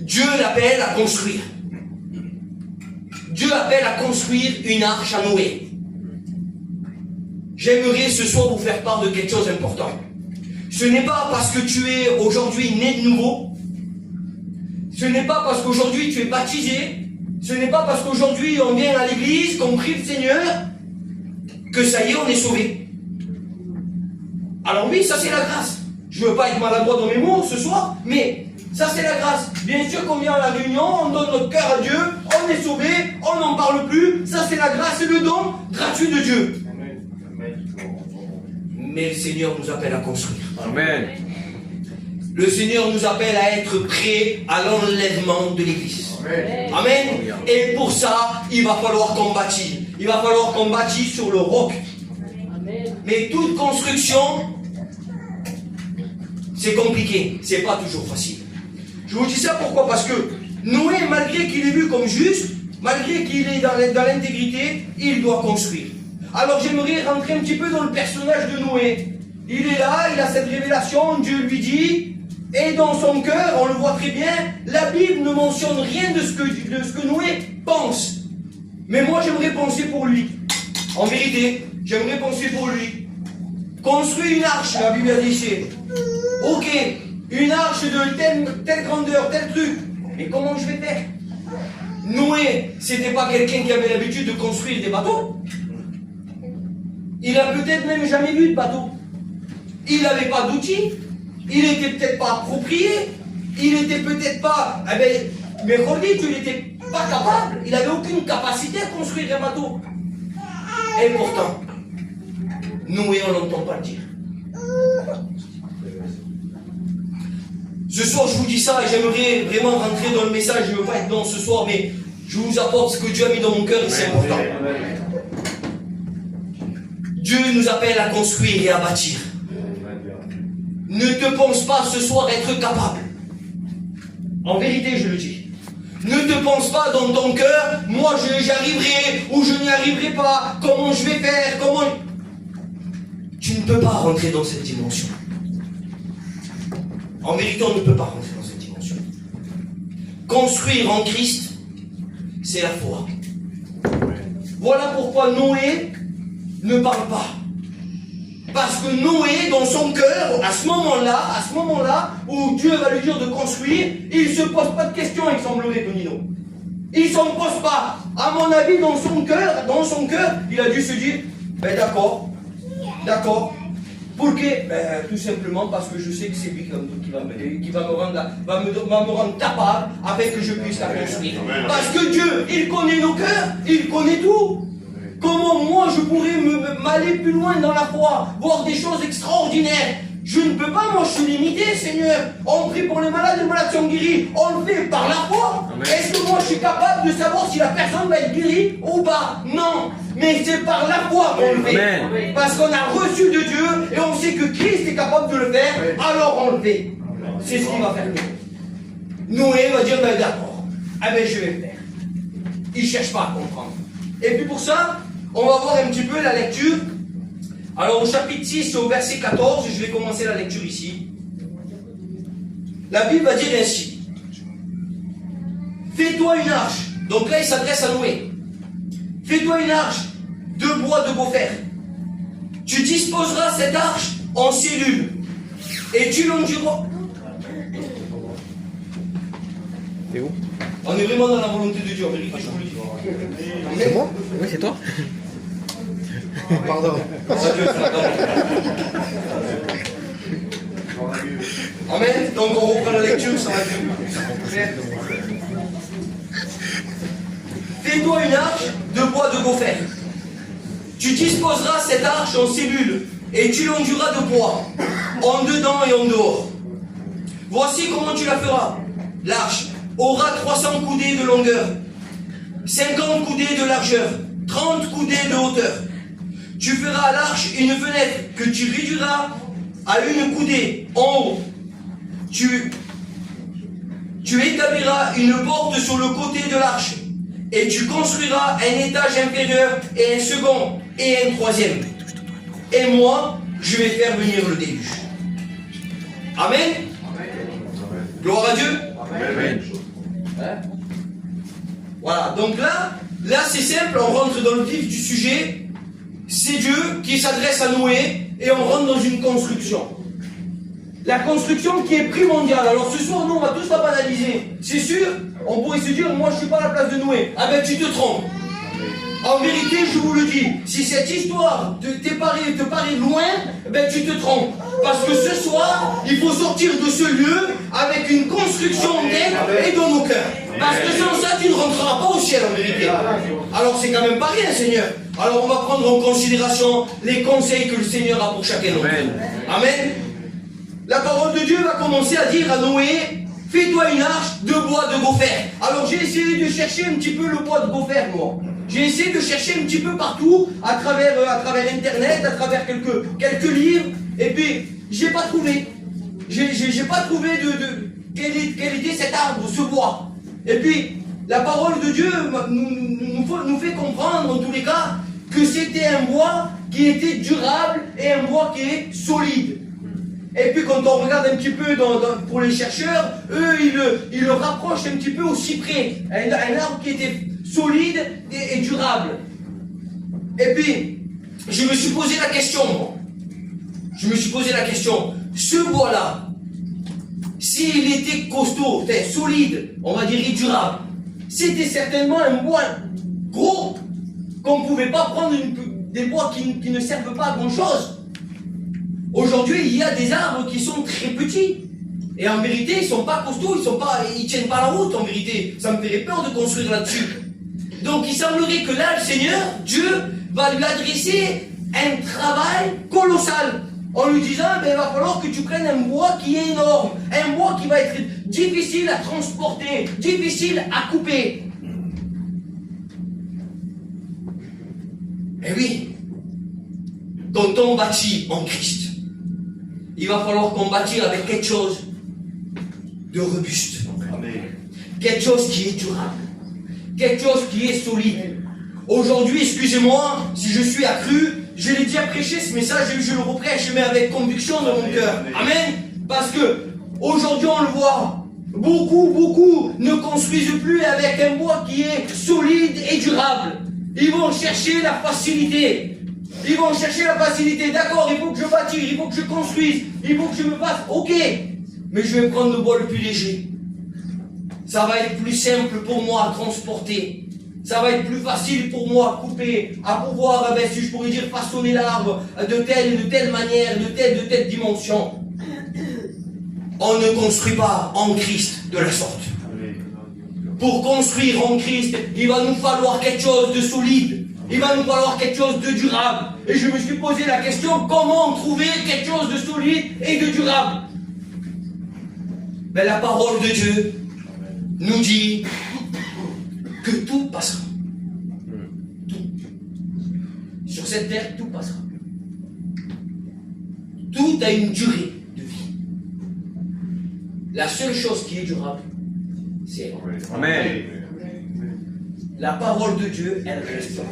Dieu l'appelle à construire. Dieu appelle à construire une arche à Noé. J'aimerais ce soir vous faire part de quelque chose d'important. Ce n'est pas parce que tu es aujourd'hui né de nouveau. Ce n'est pas parce qu'aujourd'hui tu es baptisé. Ce n'est pas parce qu'aujourd'hui on vient à l'église, qu'on prie le Seigneur, que ça y est, on est sauvé. Alors oui, ça c'est la grâce. Je ne veux pas être maladroit dans mes mots ce soir, mais ça c'est la grâce. Bien sûr qu'on vient à la réunion, on donne notre cœur à Dieu, on on est sauvé, on n'en parle plus, ça c'est la grâce et le don gratuit de Dieu. Mais le Seigneur nous appelle à construire. Amen. Le Seigneur nous appelle à être prêts à l'enlèvement de l'Église. Amen. Et pour ça, il va falloir qu'on bâtisse. Il va falloir qu'on bâtisse sur le roc. Mais toute construction, c'est compliqué. C'est pas toujours facile. Je vous dis ça pourquoi? Parce que Noé, malgré qu'il est vu comme juste, malgré qu'il est dans l'intégrité, il doit construire. Alors j'aimerais rentrer un petit peu dans le personnage de Noé. Il est là, il a cette révélation, Dieu lui dit, et dans son cœur, on le voit très bien, la Bible ne mentionne rien de ce que Noé pense. Mais moi j'aimerais penser pour lui. En vérité, j'aimerais penser pour lui. Construis une arche, la Bible a dit c'est. Ok, une arche de telle grandeur, tel truc. Mais comment je vais faire? Noé, c'était pas quelqu'un qui avait l'habitude de construire des bateaux. Il a peut-être même jamais vu de bateau. Il n'avait pas d'outils. Il n'était peut-être pas approprié. Il n'était peut-être pas... mais Rodit, il n'était pas capable. Il n'avait aucune capacité à construire un bateau. Et pourtant, Noé, on n'entend pas le dire. Ce soir, je vous dis ça et j'aimerais vraiment rentrer dans le message. Je ne veux pas être long ce soir, mais je vous apporte ce que Dieu a mis dans mon cœur et c'est important. Dieu nous appelle à construire et à bâtir. Ne te pense pas ce soir être capable. En vérité, je le dis. Ne te pense pas dans ton cœur, moi j'y arriverai ou je n'y arriverai pas, comment je vais faire, comment... Tu ne peux pas rentrer dans cette dimension. En vérité, on ne peut pas rentrer dans cette dimension. Construire en Christ, c'est la foi. Voilà pourquoi Noé ne parle pas. Parce que Noé, dans son cœur, à ce moment-là, où Dieu va lui dire de construire, il ne se pose pas de questions, il semblerait, Tonino. Il ne s'en pose pas. À mon avis, dans son cœur, il a dû se dire, ben d'accord. Pour que, tout simplement parce que je sais que c'est lui qui va me rendre capable afin que je puisse la construire. Parce que Dieu, il connaît nos cœurs, il connaît tout. Comment moi je pourrais m'aller plus loin dans la foi, voir des choses extraordinaires? Je ne peux pas, moi je suis limité, Seigneur. On prie pour les malades sont guéris. On le fait par la foi. Est-ce que moi je suis capable de savoir si la personne va être guérie ou pas? Non. Mais c'est par la foi qu'on le fait. Amen. Parce qu'on a reçu de Dieu et on sait que Christ est capable de le faire, alors on le fait. C'est ce qu'il va faire nous. Noé va dire, ben d'accord, je vais le faire. Il ne cherche pas à comprendre. Et puis pour ça, on va voir un petit peu la lecture. Alors au chapitre 6, au verset 14, je vais commencer la lecture ici. La Bible va dire ainsi. Fais-toi une arche. Donc là, il s'adresse à Noé. Fais-toi une arche de bois de gopher. Tu disposeras cette arche en cellules. Et tu l'endureras. C'est où? On est vraiment dans la volonté de Dieu, en vérité, je vous le dis. C'est moi? Oui, c'est toi. Pardon. Amen. Donc on reprend la lecture, ça va être clair. Fais-toi une arche de bois de gopher. Tu disposeras cette arche en cellules et tu l'endureras de bois, en dedans et en dehors. Voici comment tu la feras. L'arche aura 300 coudées de longueur, 50 coudées de largeur, 30 coudées de hauteur. Tu feras à l'arche une fenêtre que tu réduiras à une coudée en haut. Tu établiras une porte sur le côté de l'arche et tu construiras un étage inférieur et un second et un troisième. Et moi, je vais faire venir le déluge. Amen. Gloire à Dieu. Amen. Voilà, donc là c'est simple, on rentre dans le vif du sujet. C'est Dieu qui s'adresse à Noé et on rentre dans une construction. La construction qui est primordiale. Alors ce soir, nous, on va tous la banaliser. C'est sûr, on pourrait se dire, moi je ne suis pas à la place de Noé. Ah ben tu te trompes. En vérité, je vous le dis, si cette histoire te paraît loin, ben tu te trompes. Parce que ce soir, il faut sortir de ce lieu avec une construction d'aide et dans nos cœurs. Parce que sans ça, tu ne rentreras pas au ciel en vérité. Alors c'est quand même pas rien, Seigneur. Alors on va prendre en considération les conseils que le Seigneur a pour chacun d'entre nous. Amen. La parole de Dieu va commencer à dire à Noé, fais-toi une arche de bois de gopher. Alors j'ai essayé de chercher un petit peu le bois de gopher, moi. J'ai essayé de chercher un petit peu partout, à travers Internet, à travers quelques livres, et puis j'ai pas trouvé. J'ai pas trouvé quel était cet arbre, ce bois. Et puis, la parole de Dieu nous fait comprendre, en tous les cas, que c'était un bois qui était durable et un bois qui est solide. Et puis, quand on regarde un petit peu pour les chercheurs, eux, ils le rapprochent un petit peu au cyprès. Un arbre qui était solide et durable. Et puis, je me suis posé la question, moi. Je me suis posé la question, ce bois-là, s'il était costaud, solide, on va dire durable, c'était certainement un bois gros, qu'on ne pouvait pas prendre des bois qui ne servent pas à grand-chose. Aujourd'hui, il y a des arbres qui sont très petits. Et en vérité, ils ne sont pas costauds, ils tiennent pas la route, en vérité. Ça me ferait peur de construire là-dessus. Donc, il semblerait que là, le Seigneur, Dieu, va lui adresser un travail colossal. En lui disant, il va falloir que tu prennes un bois qui est énorme, un bois qui va être difficile à transporter, difficile à couper. Eh oui, quand on bâtit en Christ, il va falloir qu'on bâtisse avec quelque chose de robuste, quelque chose qui est durable, quelque chose qui est solide. Aujourd'hui, excusez-moi, si je suis accru, je l'ai déjà prêché ce message et je le reprêche, mais avec conviction dans mon cœur. Amen. Parce que aujourd'hui on le voit, beaucoup ne construisent plus avec un bois qui est solide et durable. Ils vont chercher la facilité. Ils vont chercher la facilité. D'accord, il faut que je bâtisse, il faut que je construise, il faut que je me fasse. Ok, mais je vais prendre le bois le plus léger. Ça va être plus simple pour moi à transporter. Ça va être plus facile pour moi à couper, à pouvoir, si je pourrais dire, façonner l'arbre de telle manière, de telle dimension. On ne construit pas en Christ de la sorte. Pour construire en Christ, il va nous falloir quelque chose de solide. Il va nous falloir quelque chose de durable. Et je me suis posé la question, comment trouver quelque chose de solide et de durable? La parole de Dieu nous dit que tout passera. Tout. Sur cette terre, tout passera. Tout a une durée de vie. La seule chose qui est durable, c'est elle. Amen. La parole de Dieu, elle restera.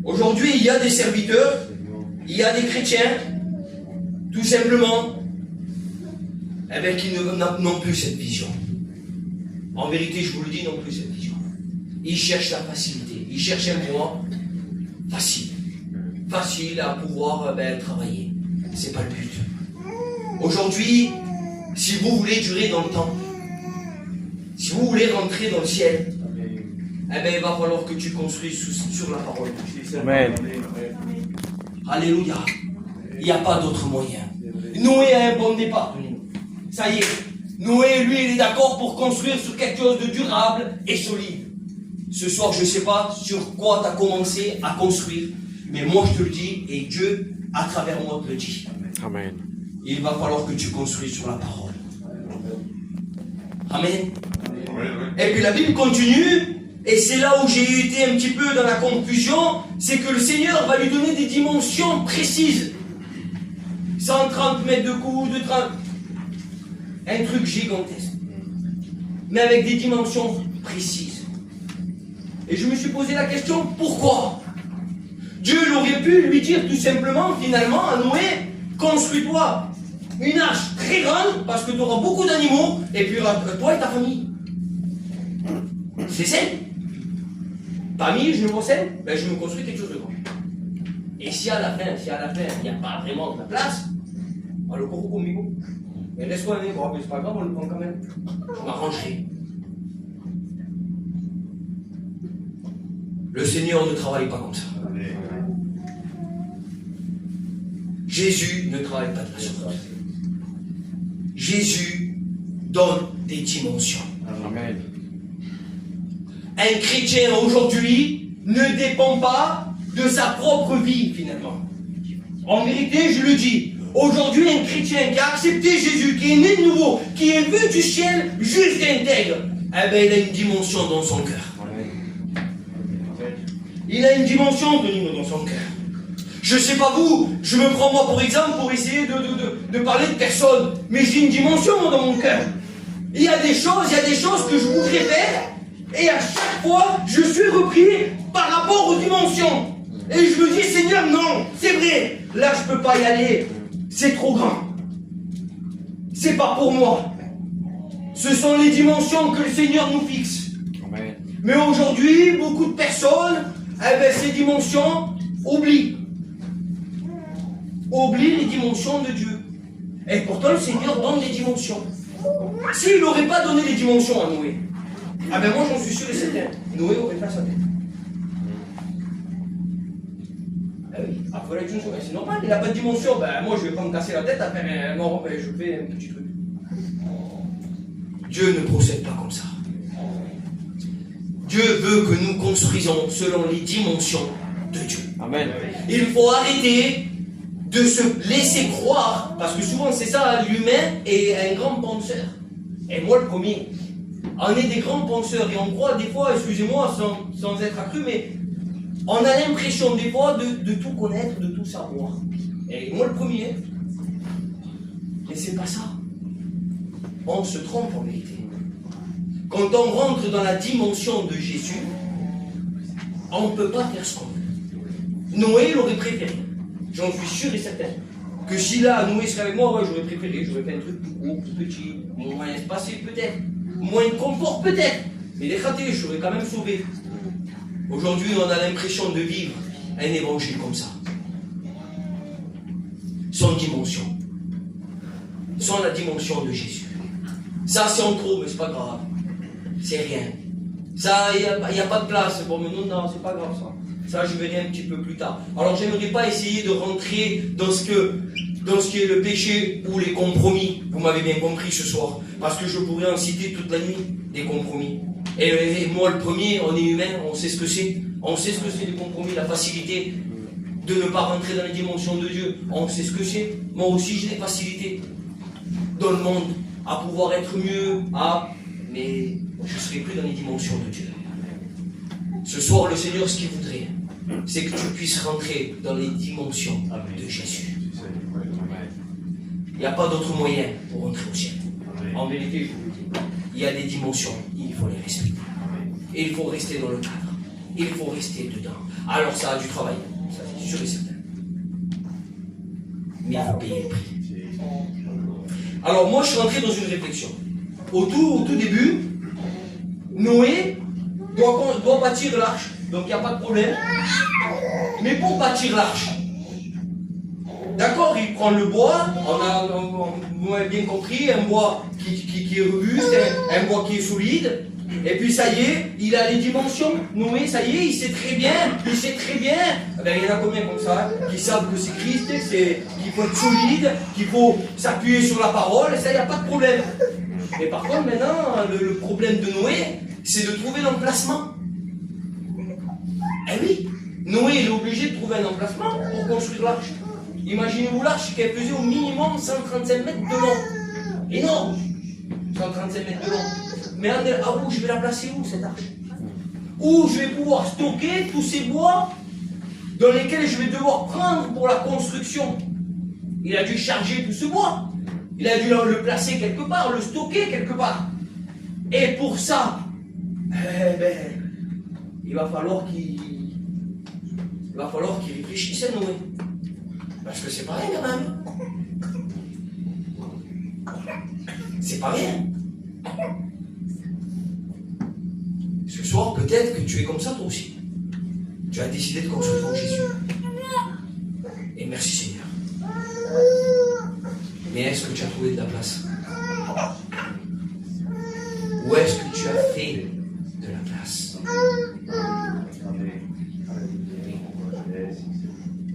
Aujourd'hui, il y a des serviteurs, il y a des chrétiens, tout simplement, qui n'ont plus cette vision. En vérité, je vous le dis, non plus cette vision. Ils cherchent la facilité. Ils cherchent un bois facile. Facile à pouvoir travailler. C'est pas le but. Aujourd'hui, si vous voulez durer dans le temps, si vous voulez rentrer dans le ciel, il va falloir que tu construises sur la parole de Dieu. Amen. Alléluia. Il n'y a pas d'autre moyen. Noé a un bon départ. Ça y est. Noé, lui, il est d'accord pour construire sur quelque chose de durable et solide. Ce soir, je ne sais pas sur quoi tu as commencé à construire, mais moi, je te le dis, et Dieu, à travers moi, te le dit. Amen. Il va falloir que tu construises sur la parole. Amen. Et puis la Bible continue, et c'est là où j'ai été un petit peu dans la confusion, c'est que le Seigneur va lui donner des dimensions précises. 130 mètres de cou, de 30... Un truc gigantesque. Mais avec des dimensions précises. Et je me suis posé la question, pourquoi? Dieu aurait pu lui dire tout simplement, finalement, à Noé, construis-toi une arche très grande, parce que tu auras beaucoup d'animaux, et puis toi et ta famille. C'est simple. Famille, je me concerne, je me construis quelque chose de grand. Et si à la fin, il n'y a pas vraiment de place, le cours conmigo. Et laisse-toi aller, bon, mais c'est pas grave, on le prend quand même. Je m'arrangerai. Le Seigneur ne travaille pas comme ça. Jésus ne travaille pas de la sorte. Jésus donne des dimensions. Amen. Un chrétien aujourd'hui ne dépend pas de sa propre vie finalement. En vérité, je le dis, aujourd'hui un chrétien qui a accepté Jésus, qui est né de nouveau, qui est vu du ciel, juste et intègre, eh bien il a une dimension dans son cœur. Il a une dimension dans son cœur. Je ne sais pas vous, je me prends moi pour exemple pour essayer de parler de personne, mais j'ai une dimension moi, dans mon cœur. Il y a des choses que je voudrais faire, et à chaque fois, je suis repris par rapport aux dimensions. Et je me dis, Seigneur, non, c'est vrai, là je ne peux pas y aller, c'est trop grand. C'est pas pour moi. Ce sont les dimensions que le Seigneur nous fixe. Amen. Mais aujourd'hui, beaucoup de personnes, eh ben, ces dimensions oublient les dimensions de Dieu. Et pourtant, le Seigneur donne des dimensions. S'il n'aurait pas donné les dimensions à Noé, ah ben moi j'en suis sûr et certain, Noé aurait fait sa tête. Ah oui, après la dimension, c'est normal, il n'a pas de dimension, ben moi je vais pas me casser la tête, après non, ben, je fais un petit truc. Dieu ne procède pas comme ça. Dieu veut que nous construisons selon les dimensions de Dieu. Amen. Il faut arrêter de se laisser croire, parce que souvent c'est ça, l'humain est un grand penseur. Et moi le premier. On est des grands penseurs et on croit des fois, excusez-moi, sans être accru, mais on a l'impression des fois de tout connaître, de tout savoir. Et moi le premier. Mais c'est pas ça. On se trompe en vérité. Quand on rentre dans la dimension de Jésus, on ne peut pas faire ce qu'on veut. Noé l'aurait préféré. J'en suis sûr et certain. Que si là, Noé serait avec moi, ouais, j'aurais préféré, j'aurais fait un truc plus gros, plus petit, moins espacé peut-être, moins de confort peut-être. Mais les ratés, je serais quand même sauvé. Aujourd'hui, on a l'impression de vivre un évangile comme ça. Sans dimension. Sans la dimension de Jésus. Ça, c'est en trop, mais c'est pas grave. C'est rien. Ça, il n'y a pas de place. Bon, mais non, c'est pas grave ça. Ça, je verrai un petit peu plus tard. Alors, j'aimerais pas essayer de rentrer dans ce qui est le péché ou les compromis. Vous m'avez bien compris ce soir. Parce que je pourrais en citer toute la nuit, des compromis. Et moi, le premier, on est humain, on sait ce que c'est. On sait ce que c'est les compromis, la facilité de ne pas rentrer dans les dimensions de Dieu. On sait ce que c'est. Moi aussi, j'ai des facilités dans le monde à pouvoir être mieux, mais je ne serai plus dans les dimensions de Dieu. Ce soir, le Seigneur, ce qu'il voudrait, c'est que tu puisses rentrer dans les dimensions de Jésus. Il n'y a pas d'autre moyen pour rentrer au ciel. En vérité, je vous le dis, il y a des dimensions, il faut les respecter. Et il faut rester dans le cadre. Il faut rester dedans. Alors ça a du travail, ça c'est sûr et certain. Mais il faut payer le prix. Alors moi, je suis rentré dans une réflexion. Au tout début, Noé doit bâtir l'arche. Donc il n'y a pas de problème. Mais pour bâtir l'arche, d'accord, il prend le bois, vous m'avez bien compris, un bois qui est robuste, un bois qui est solide, et puis ça y est, il a les dimensions. Noé, ça y est, il sait très bien. Ben, il y en a combien comme ça, qui savent que c'est Christ, qu'il faut être solide, qu'il faut s'appuyer sur la parole, et ça, il n'y a pas de problème. Mais par contre, maintenant, le problème de Noé, c'est de trouver l'emplacement. Eh oui, Noé il est obligé de trouver un emplacement pour construire l'arche. Imaginez-vous l'arche qui faisait au minimum 135 mètres de long. Énorme. 135 mètres de long. Mais où je vais la placer où cette arche? Où je vais pouvoir stocker tous ces bois dans lesquels je vais devoir prendre pour la construction. Il a dû charger tout ce bois. Il a dû le placer quelque part, le stocker quelque part. Et pour ça, il va falloir qu'il réfléchisse à Noé. Parce que c'est pas rien quand même. C'est pas rien. Ce soir, peut-être que tu es comme ça toi aussi. Tu as décidé de construire en Jésus. Et merci Seigneur. Mais est-ce que tu as trouvé de la place? Ou est-ce que tu as fait de la place?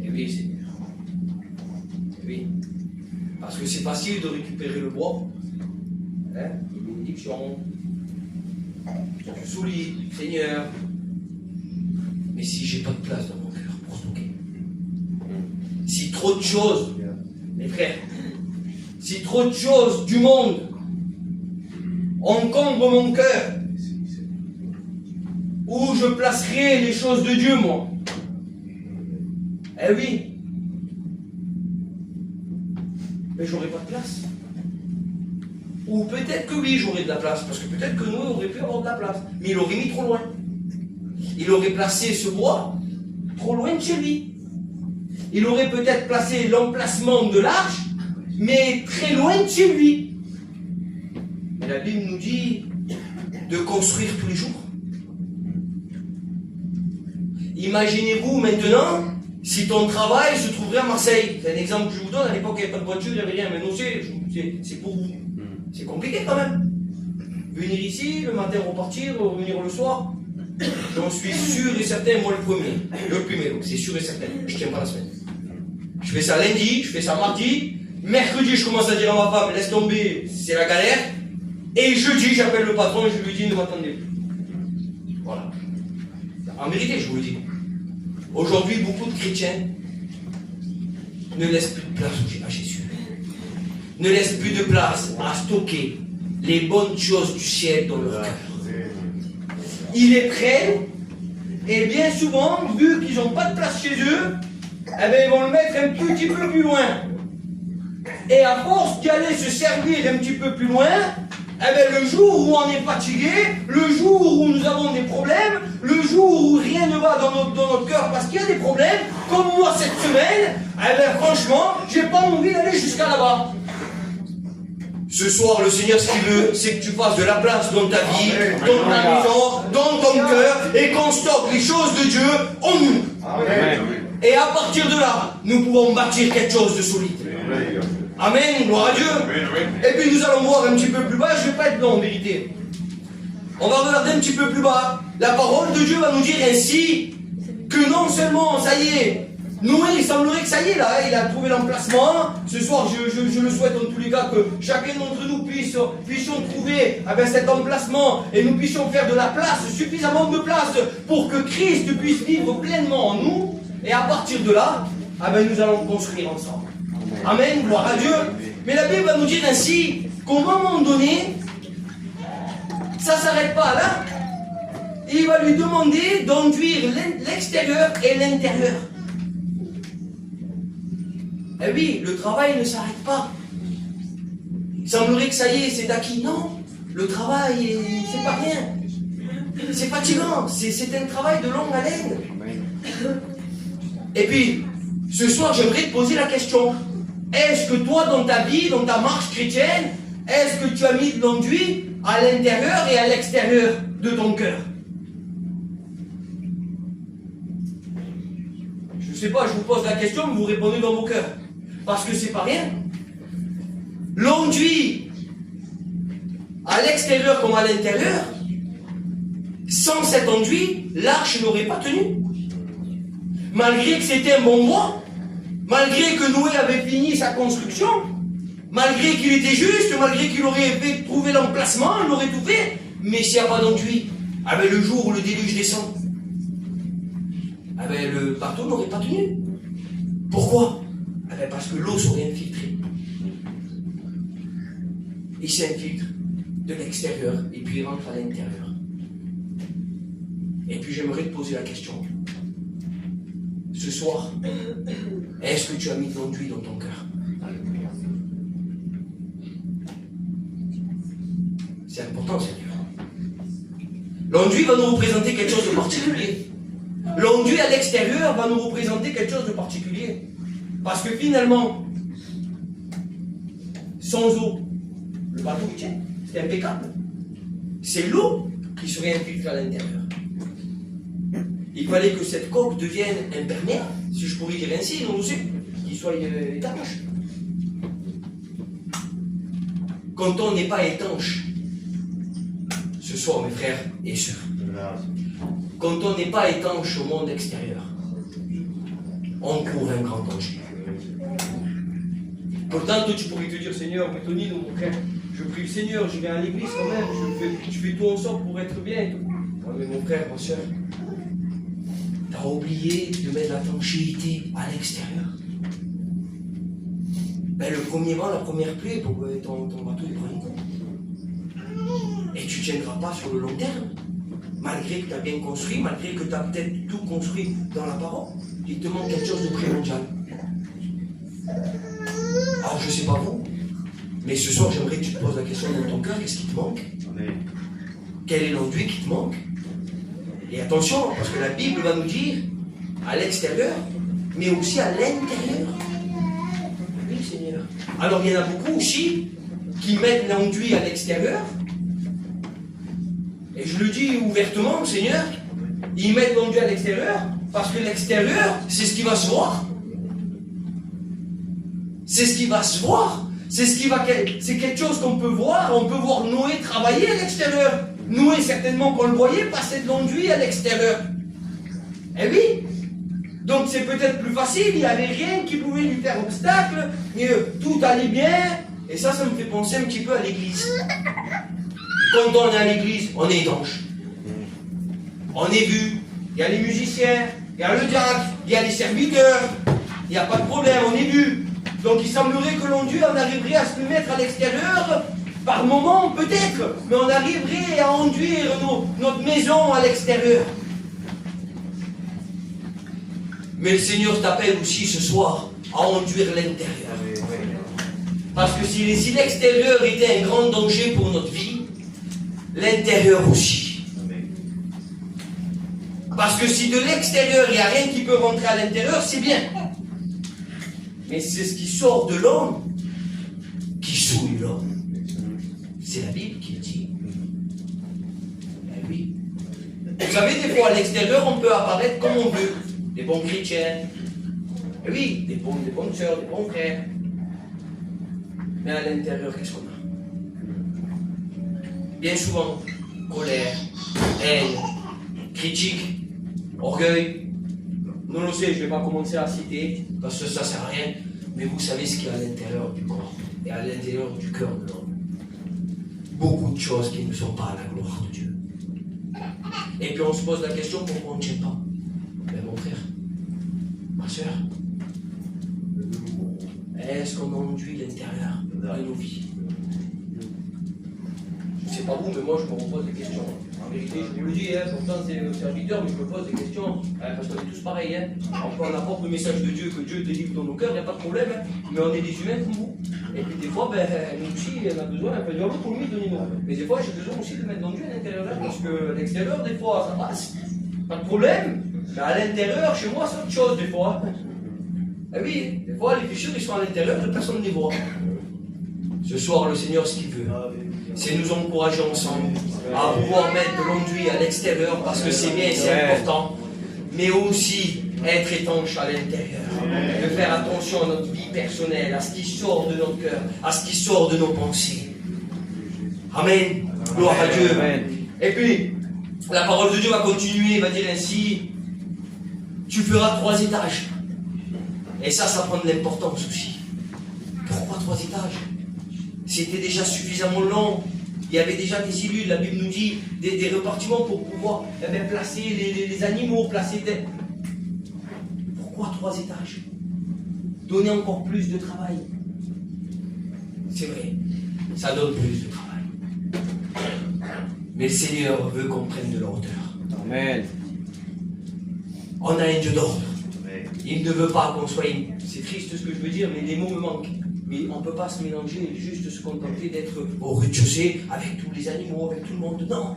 Et oui, Seigneur. Et oui. Parce que c'est facile de récupérer le bois. hein, les bénédictions, je souligne, Seigneur. Mais si j'ai pas de place dans mon cœur pour stocker, si trop de choses, mes frères, si trop de choses du monde encombrent mon cœur, où je placerai les choses de Dieu, moi? Eh oui, mais j'aurai pas de place. Ou peut-être que oui, j'aurai de la place, parce que peut-être que Noé aurait pu avoir de la place, mais il aurait mis trop loin. Il aurait placé ce bois trop loin de chez lui. Il aurait peut-être placé l'emplacement de l'arche, mais très loin de chez lui. Mais la Bible nous dit de construire tous les jours. Imaginez-vous maintenant si ton travail se trouverait à Marseille. C'est un exemple que je vous donne. À l'époque, il n'y avait pas de voiture, il n'y avait rien. Maintenant, c'est pour vous. C'est compliqué quand même. Venir ici, le matin repartir, revenir le soir. J'en suis sûr et certain, moi le premier, donc c'est sûr et certain. Je ne tiens pas la semaine. Je fais ça lundi, je fais ça mardi. Mercredi, je commence à dire à ma femme, laisse tomber, c'est la galère. Et jeudi, j'appelle le patron et je lui dis, ne m'attendez plus. Voilà. En vérité, je vous le dis. Aujourd'hui, beaucoup de chrétiens ne laissent plus de place à Jésus. Ne laissent plus de place à stocker les bonnes choses du ciel dans leur cœur. Ils les prennent, et bien souvent, vu qu'ils n'ont pas de place chez eux, eh bien, ils vont le mettre un petit peu plus loin. Et à force d'y aller se servir un petit peu plus loin, eh bien, le jour où on est fatigué, le jour où nous avons des problèmes, le jour où rien ne va dans notre cœur parce qu'il y a des problèmes, comme moi cette semaine, eh bien, franchement, j'ai pas envie d'aller jusqu'à là-bas. Ce soir, le Seigneur, ce qu'il veut, c'est que tu fasses de la place dans ta vie, dans ta maison, dans ton cœur, et qu'on stocke les choses de Dieu en nous. Amen. Et à partir de là, nous pouvons bâtir quelque chose de solide. Amen, gloire à Dieu. Et puis nous allons voir un petit peu plus bas, je ne vais pas être long en vérité. On va regarder un petit peu plus bas. La parole de Dieu va nous dire ainsi que non seulement, ça y est, Noé, il semblerait que ça y est là, il a trouvé l'emplacement. Ce soir, je le souhaite en tous les cas que chacun d'entre nous puissions trouver cet emplacement et nous puissions faire de la place, suffisamment de place pour que Christ puisse vivre pleinement en nous. Et à partir de là, nous allons construire ensemble. Amen, gloire à Dieu. Mais la Bible va nous dire ainsi qu'au moment donné, ça ne s'arrête pas là. Il va lui demander d'enduire l'extérieur et l'intérieur. Eh oui, le travail ne s'arrête pas. Il semblerait que ça y est, c'est acquis. Non, le travail, c'est pas rien. C'est fatigant, c'est un travail de longue haleine. Et puis, ce soir, j'aimerais te poser la question. Est-ce que toi, dans ta vie, dans ta marche chrétienne, est-ce que tu as mis de l'enduit à l'intérieur et à l'extérieur de ton cœur? Je ne sais pas, je vous pose la question, mais vous répondez dans vos cœurs. Parce que c'est pas rien. L'enduit à l'extérieur comme à l'intérieur, sans cet enduit, l'arche n'aurait pas tenu. Malgré que c'était un bon bois, malgré que Noé avait fini sa construction, malgré qu'il était juste, malgré qu'il aurait trouvé l'emplacement, il aurait tout fait, mais s'il n'y a pas d'enduit, le jour où le déluge descend, le bateau n'aurait pas tenu. Pourquoi? Parce que l'eau serait infiltrée. Il s'infiltre de l'extérieur et puis il rentre à l'intérieur. Et puis j'aimerais te poser la question. Ce soir, est-ce que tu as mis de l'enduit dans ton cœur? C'est important, Seigneur. L'enduit va nous représenter quelque chose de particulier. L'enduit à l'extérieur va nous représenter quelque chose de particulier. Parce que finalement, sans eau, le bateau tient. C'est impeccable. C'est l'eau qui serait infiltrée à l'intérieur. Il fallait que cette coque devienne imperméable, si je pourrais dire ainsi, non aussi, qu'il soit étanche. Quand on n'est pas étanche, ce soir, mes frères et sœurs, quand on n'est pas étanche au monde extérieur, on court un grand danger. Pourtant, toi, tu pourrais te dire, Seigneur, mais Tony, mon frère, je prie le Seigneur, je viens à l'église quand même, je fais tout en sorte pour être bien et tout. Ouais, mais mon frère, ma soeur, t'as oublié de mettre la tanchéité à l'extérieur. Ben, le premier vent, la première pluie, pour que ton bateau il prenne coup. Et tu ne tiendras pas sur le long terme. Malgré que tu as bien construit, malgré que tu as peut-être tout construit dans la parole, il te manque quelque chose de primordial. Alors je ne sais pas vous, mais ce soir j'aimerais que tu te poses la question dans ton cœur, qu'est-ce qui te manque? Quel est l'enduit qui te manque? Et attention, parce que la Bible va nous dire à l'extérieur, mais aussi à l'intérieur. Oui, Seigneur. Alors il y en a beaucoup aussi qui mettent l'enduit à l'extérieur. Et je le dis ouvertement, Seigneur, ils mettent l'enduit à l'extérieur parce que l'extérieur, c'est ce qui va se voir. C'est ce qui va se voir. C'est quelque chose qu'on peut voir. On peut voir Noé travailler à l'extérieur. Noé, certainement qu'on le voyait, passer de l'enduit à l'extérieur. Eh oui. Donc c'est peut-être plus facile, il n'y avait rien qui pouvait lui faire obstacle, et tout allait bien. Et ça me fait penser un petit peu à l'église. Quand on est à l'église, on est étanche. On est vu. Il y a les musiciens, il y a le diacre, il y a les serviteurs. Il n'y a pas de problème, on est vu. Donc il semblerait que l'enduit, on arriverait à se le mettre à l'extérieur, par moment peut-être, mais on arriverait à enduire notre maison à l'extérieur. Mais le Seigneur t'appelle aussi ce soir à enduire l'intérieur. Parce que si l'extérieur était un grand danger pour notre vie, l'intérieur aussi. Parce que si de l'extérieur il n'y a rien qui peut rentrer à l'intérieur, c'est bien. Mais c'est ce qui sort de l'homme qui souille l'homme. C'est la Bible qui le dit. Eh oui. Vous savez, des fois à l'extérieur, on peut apparaître comme on veut. Des bons chrétiens. Eh oui, des bonnes sœurs, des bons frères. Mais à l'intérieur, qu'est-ce qu'on a? Bien souvent, colère, haine, critique, orgueil. Non, je sais, je ne vais pas commencer à citer, parce que ça ne sert à rien. Mais vous savez ce qu'il y a à l'intérieur du corps et à l'intérieur du cœur de l'homme. Beaucoup de choses qui ne sont pas à la gloire de Dieu. Et puis on se pose la question pourquoi on ne tient pas. Mais mon frère, ma soeur, est-ce qu'on enduit l'intérieur de nos vies? Je ne sais pas vous, mais moi je me repose des questions. En vérité, je vous le dis, pourtant c'est le serviteur, mais je me pose des questions, parce qu'on est tous pareils. On apporte le message de Dieu, que Dieu délivre dans nos cœurs, il n'y a pas de problème, mais on est des humains comme vous. Et puis des fois, nous aussi, on a besoin un peu de pour lui donner nous. Mais des fois, j'ai besoin aussi de mettre l'enduit à l'intérieur, parce que à l'extérieur, des fois, ça passe, pas de problème. Mais à l'intérieur, chez moi, c'est autre chose des fois. Eh oui, des fois, les fissures, ils sont à l'intérieur, personne ne les voit. Ce soir, le Seigneur, ce qu'il veut, c'est nous encourager ensemble à pouvoir mettre de l'enduit à l'extérieur parce que c'est bien et c'est important, mais aussi être étanche à l'intérieur, de faire attention à notre vie personnelle, à ce qui sort de notre cœur, à ce qui sort de nos pensées. Amen. Gloire à Dieu. Et puis, la parole de Dieu va continuer, il va dire ainsi, tu feras 3 étages. Et ça prend de l'importance aussi. Pourquoi 3 étages? C'était déjà suffisamment long. Il y avait déjà des cellules, la Bible nous dit, des repartiments pour pouvoir placer les animaux, placer des... Pourquoi 3 étages? Donner encore plus de travail. C'est vrai, ça donne plus de travail. Mais le Seigneur veut qu'on prenne de l'ordre. Amen. On a un Dieu d'ordre. Il ne veut pas qu'on soit... C'est triste ce que je veux dire, mais les mots me manquent. Mais on ne peut pas se mélanger et juste se contenter d'être au rez-de-chaussée avec tous les animaux, avec tout le monde. Non.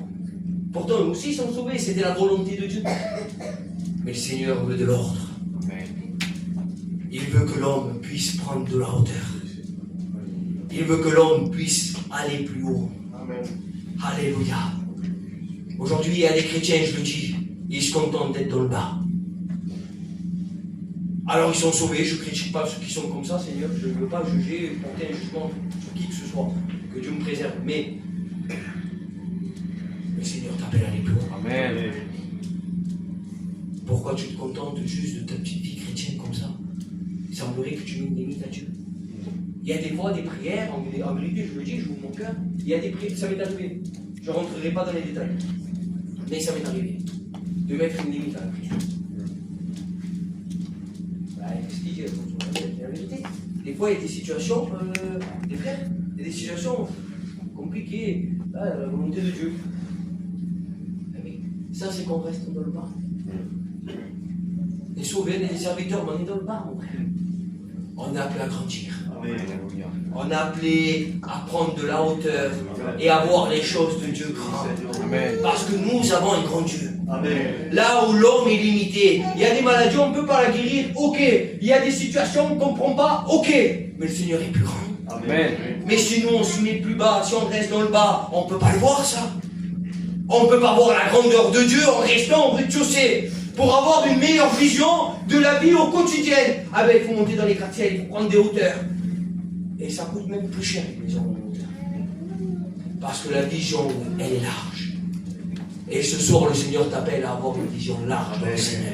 Pourtant, nous aussi sommes sauvés, c'était la volonté de Dieu. Mais le Seigneur veut de l'ordre. Il veut que l'homme puisse prendre de la hauteur. Il veut que l'homme puisse aller plus haut. Amen. Alléluia. Aujourd'hui, il y a des chrétiens, je le dis, ils se contentent d'être dans le bas. Alors ils sont sauvés, je ne critique pas ceux qui sont comme ça, Seigneur, je ne veux pas juger, porter un jugement sur qui que ce soit, que Dieu me préserve, mais le Seigneur t'appelle à aller plus loin. Amen. Pourquoi tu te contentes juste de ta petite vie chrétienne comme ça? Il semblerait que tu mets une limite à Dieu. Il y a des fois des prières, en vérité, je le dis, je vous mon cœur, il y a des prières, ça m'est arrivé. Je ne rentrerai pas dans les détails. Mais ça m'est arrivé de mettre une limite à la prière. Qu'est-ce qu'il dit la vérité. Des fois, il y a des situations, des frères, il y a des situations compliquées, la volonté de Dieu. Mais ça, c'est qu'on reste dans le bas. Les sauvés, les serviteurs, on est dans le bas, mon frère. On est appelé à grandir. On est appelé à prendre de la hauteur et à voir les choses de Dieu grand. Parce que nous avons un grand Dieu. Là où l'homme est limité, il y a des maladies, on ne peut pas la guérir, ok. Il y a des situations, on ne comprend pas, ok. Mais le Seigneur est plus grand. Amen. Mais si nous on se met plus bas, si on reste dans le bas, on ne peut pas le voir ça. On ne peut pas voir la grandeur de Dieu en restant au rez-de-chaussée. Pour avoir une meilleure vision de la vie au quotidien, ah ben il faut monter dans les gratte-ciels, il faut prendre des hauteurs. Et ça coûte même plus cher les gens en hauteur. Parce que la vision, elle est large. Et ce soir, le Seigneur t'appelle à avoir une vision large dans le Seigneur.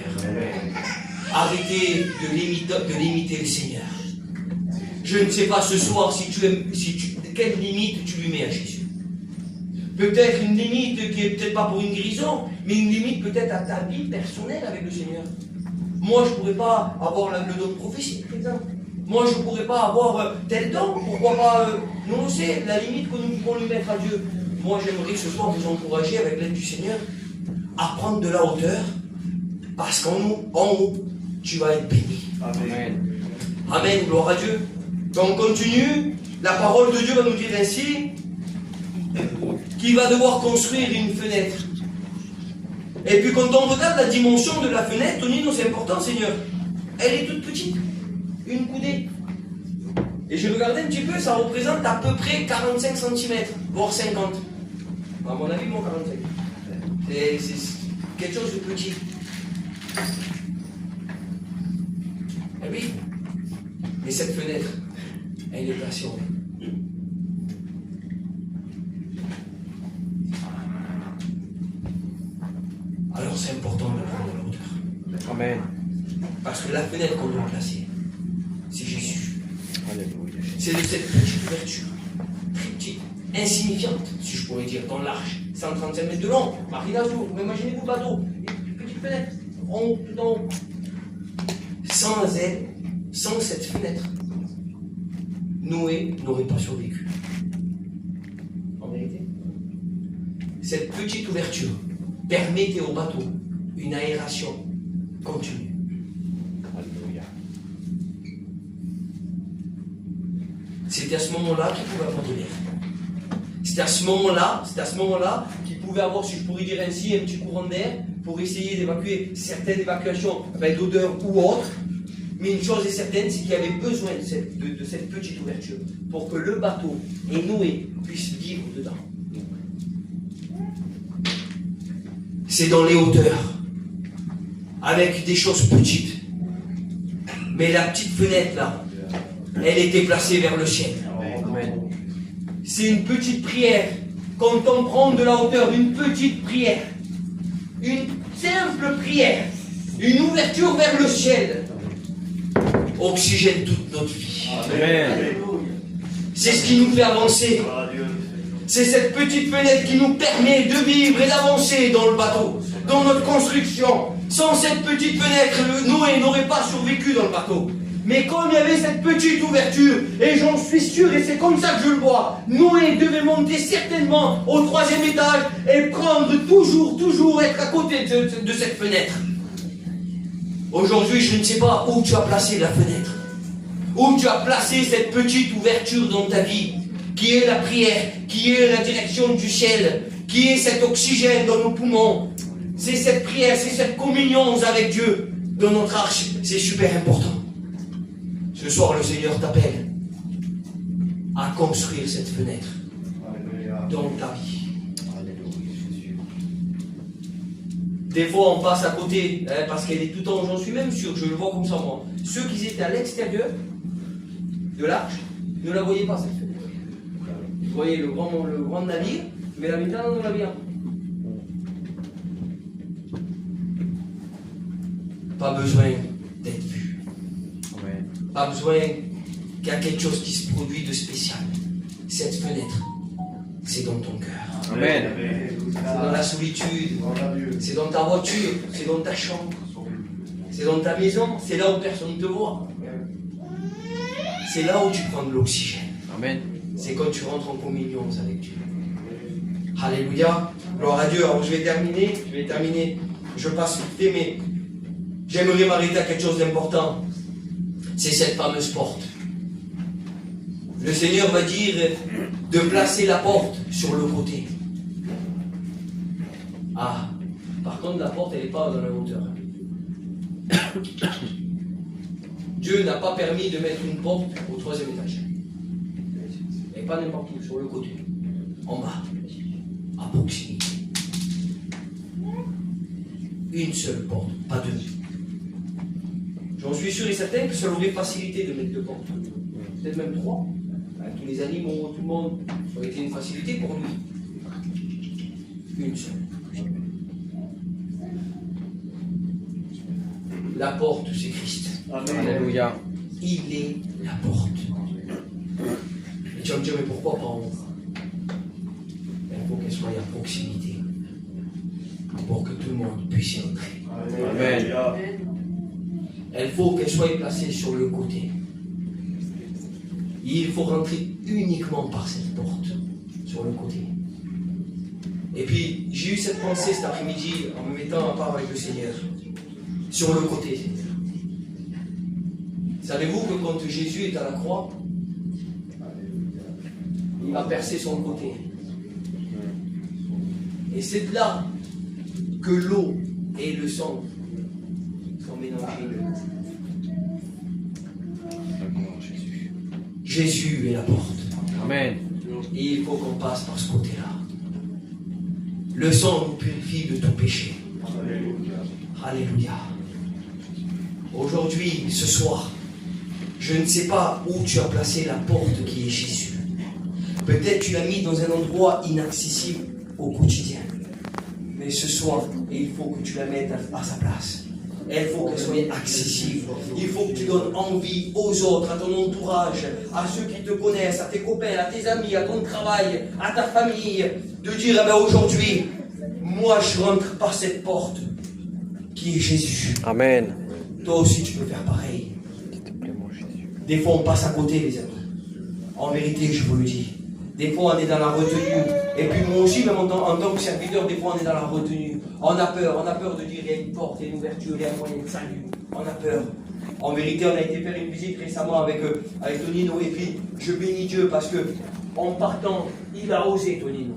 Arrêtez de limiter le Seigneur. Je ne sais pas ce soir quelle limite tu lui mets à Jésus. Peut-être une limite qui est peut-être pas pour une guérison, mais une limite peut-être à ta vie personnelle avec le Seigneur. Moi, je ne pourrais pas avoir le don de prophétie, par exemple. Moi, je ne pourrais pas avoir tel don. Pourquoi pas non, c'est la limite que nous pouvons lui mettre à Dieu. Moi, j'aimerais ce soir vous encourager avec l'aide du Seigneur à prendre de la hauteur, parce qu'en haut, tu vas être béni. Amen. Amen, gloire à Dieu. Donc on continue. La parole de Dieu va nous dire ainsi qu'il va devoir construire une fenêtre. Et puis quand on regarde la dimension de la fenêtre, on dit non, c'est important, Seigneur. Elle est toute petite, une coudée. Et j'ai regardé un petit peu, ça représente à peu près 45 cm, voire 50. À mon avis, moi 45. C'est quelque chose de petit. Eh oui, mais cette fenêtre, elle est placée en haut. Alors c'est important de prendre la hauteur. Amen. Parce que la fenêtre qu'on doit placer, c'est Jésus. Alléluia. C'est de cette petite ouverture, très petite, insignifiante, si je pourrais dire, dans l'arche, 135 mètres de long, marinage d'eau, imaginez-vous le bateau, une petite fenêtre, en haut, tout en haut. Sans elle, sans cette fenêtre, Noé n'aurait pas survécu. En vérité, cette petite ouverture permettait au bateau une aération continue. Alléluia. C'était à ce moment-là qu'il pouvait avoir de l'air. C'était à ce moment-là qu'il pouvait avoir, si je pourrais dire ainsi, un petit courant d'air pour essayer d'évacuer certaines évacuations d'odeur ou autres. Mais une chose est certaine, c'est qu'il y avait besoin de cette petite ouverture pour que le bateau et Noé puissent vivre dedans. C'est dans les hauteurs, avec des choses petites. Mais la petite fenêtre là, elle était placée vers le ciel. C'est une petite prière. Quand on prend de la hauteur, une petite prière, une simple prière, une ouverture vers le ciel, oxygène toute notre vie. Amen. C'est ce qui nous fait avancer. C'est cette petite fenêtre qui nous permet de vivre et d'avancer dans le bateau, dans notre construction. Sans cette petite fenêtre, Noé n'aurait pas survécu dans le bateau. Mais comme il y avait cette petite ouverture, et j'en suis sûr, et c'est comme ça que je le vois, Noé devait monter certainement au 3e étage et prendre toujours être à côté de cette fenêtre. Aujourd'hui, je ne sais pas où tu as placé la fenêtre, où tu as placé cette petite ouverture dans ta vie, qui est la prière, qui est la direction du ciel, qui est cet oxygène dans nos poumons. C'est cette prière, c'est cette communion avec Dieu dans notre arche. C'est super important. Ce soir, le Seigneur t'appelle à construire cette fenêtre dans ta vie. Des fois, on passe à côté, parce qu'elle est tout le temps, j'en suis même sûr, je le vois comme ça moi. Ceux qui étaient à l'extérieur de l'arche ne la voyaient pas, cette fenêtre. Vous voyez le grand navire, mais la métal dans le navire. Pas besoin d'être vu. Pas besoin qu'il y a quelque chose qui se produit de spécial. Cette fenêtre, c'est dans ton cœur. Amen. C'est dans la solitude, c'est dans ta voiture, c'est dans ta chambre, c'est dans ta maison, c'est là où personne ne te voit. C'est là où tu prends de l'oxygène. Amen. C'est quand tu rentres en communion avec Dieu. Alléluia. Gloire à Dieu. Alors je vais terminer. Je passe vite fait, mais j'aimerais m'arrêter à quelque chose d'important. C'est cette fameuse porte. Le Seigneur va dire de placer la porte sur le côté. Ah, par contre la porte elle n'est pas dans la hauteur. Dieu n'a pas permis de mettre une porte au 3e étage. Et pas n'importe où, sur le côté. En bas, à proximité. Une seule porte, pas deux. J'en suis sûr et certain que ça aurait facilité de mettre 2 portes. Peut-être même 3. Avec tous les animaux, tout le monde, ça aurait été une facilité pour lui. Une seule. La porte, c'est Christ. Alléluia. Il est la porte. Et tu vas me dire, mais pourquoi pas en haut? Il faut qu'elle soit à proximité. Pour que tout le monde puisse y entrer. Amen. Il faut qu'elle soit placée sur le côté. Il faut rentrer uniquement par cette porte, sur le côté. Et puis, j'ai eu cette pensée cet après-midi, en me mettant à part avec le Seigneur. Sur le côté, Seigneur. Savez-vous que quand Jésus est à la croix, il a percé son côté. Et c'est de là que l'eau et le sang sont mélangés. Jésus est la porte. Amen. Et il faut qu'on passe par ce côté-là. Le sang nous purifie de tout péché. Alléluia. Aujourd'hui, ce soir, je ne sais pas où tu as placé la porte qui est Jésus. Peut-être tu l'as mis dans un endroit inaccessible au quotidien. Mais ce soir, il faut que tu la mettes à sa place. Il faut qu'elle soit accessible. Il faut que tu donnes envie aux autres, à ton entourage, à ceux qui te connaissent, à tes copains, à tes amis, à ton travail, à ta famille, de dire, eh ben aujourd'hui, moi je rentre par cette porte qui est Jésus. Amen. Toi aussi tu peux faire pareil. Des fois on passe à côté, les amis. En vérité, je vous le dis. Des fois on est dans la retenue. Et puis moi aussi, même en tant que serviteur, des fois on est dans la retenue. On a peur de dire il y a une porte, il y a une ouverture, il y a un moyen de salut. On a peur. En vérité, on a été faire une visite récemment avec Tonino. Et puis je bénis Dieu parce que en partant, il a osé, Tonino.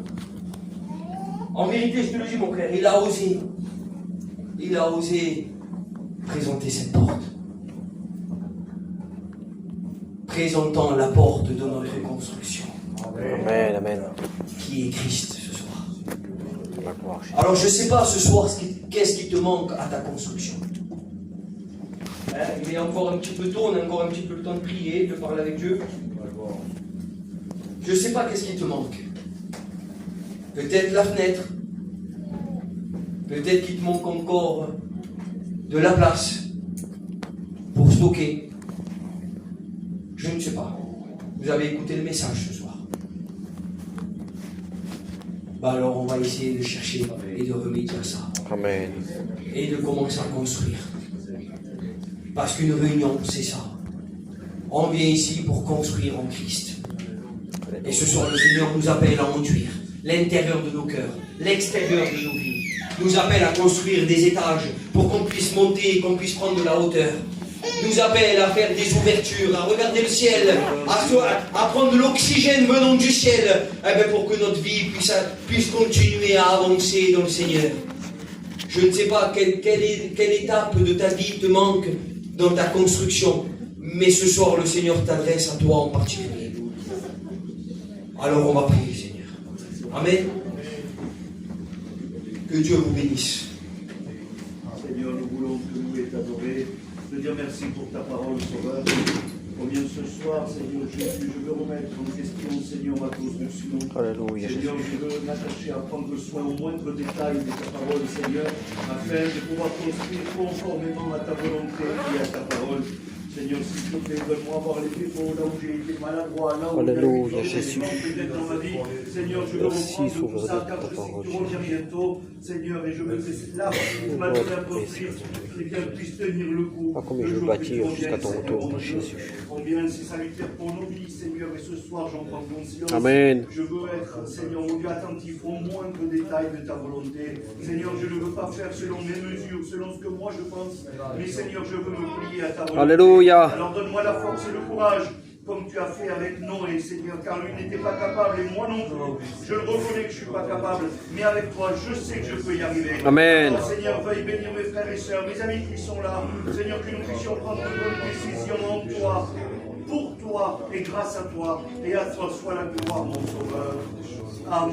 En vérité, je te le dis mon frère, il a osé. Il a osé présenter cette porte. Présentant la porte de notre construction. Amen, amen. Qui est Christ ce soir. Alors je ne sais pas ce soir qu'est-ce qui te manque à ta construction. Hein, il est encore un petit peu tôt, on a encore un petit peu le temps de prier, de parler avec Dieu. Je ne sais pas qu'est-ce qui te manque. Peut-être la fenêtre. Peut-être qu'il te manque encore de la place pour stocker. Je ne sais pas. Vous avez écouté le message ce soir. Bah alors on va essayer de chercher et de remédier à ça. Amen. Et de commencer à construire. Parce qu'une réunion, c'est ça. On vient ici pour construire en Christ. Et ce soir, le Seigneur nous appelle à enduire l'intérieur de nos cœurs, l'extérieur de nos vies. Nous appelle à construire des étages pour qu'on puisse monter et qu'on puisse prendre de la hauteur. Nous appelle à faire des ouvertures, à regarder le ciel, à prendre de l'oxygène venant du ciel, pour que notre vie puisse continuer à avancer dans le Seigneur. Je ne sais pas quelle étape de ta vie te manque dans ta construction, mais ce soir le Seigneur t'adresse à toi en particulier. Alors on va prier, Seigneur. Amen. Que Dieu vous bénisse. Seigneur, nous voulons te louer et t'adorer, te dire merci pour ta parole, Sauveur. Combien ce soir, Seigneur Jésus, je veux remettre en question, Seigneur, ma cause de ce nom. Alléluia. Seigneur, je veux m'attacher à prendre soin au moindre détail de ta parole, Seigneur, afin de pouvoir construire conformément à ta volonté et à ta parole. Seigneur, s'il te plaît, donne-moi avoir les défauts là où j'ai été maladroit, là où Alléluia, j'ai Jésus. peut-être dans ma vie. Seigneur, je veux Merci, reprendre tout souverain ça, de car ta je sais parole, que tu reviens bientôt, Seigneur, et je veux que là, tu m'as donné un construire, et qu'elle puisse tenir le coup. Pas comme je Le veux jour bâtir que tu jusqu'à ton reviens, retour, Seigneur, mon Jésus. combien c'est salutaire pour nos vies, Seigneur, et ce soir, j'en prends conscience. Amen. Je veux être, Seigneur, mon Dieu, attentif au moindre détail de ta volonté. Seigneur, je ne veux pas faire selon mes mesures, selon ce que moi je pense, mais Seigneur, je veux me plier à ta volonté. Alléluia. Alors donne-moi la force et le courage, comme tu as fait avec Noé, Seigneur, car lui n'était pas capable, et moi non plus. Je le reconnais que je ne suis pas capable, mais avec toi, je sais que je peux y arriver. Amen. Alors, Seigneur, veuille bénir mes frères et sœurs, mes amis qui sont là. Seigneur, que nous puissions prendre de bonnes décisions en toi, pour toi et grâce à toi, et à toi soit la gloire, mon Sauveur. Amen.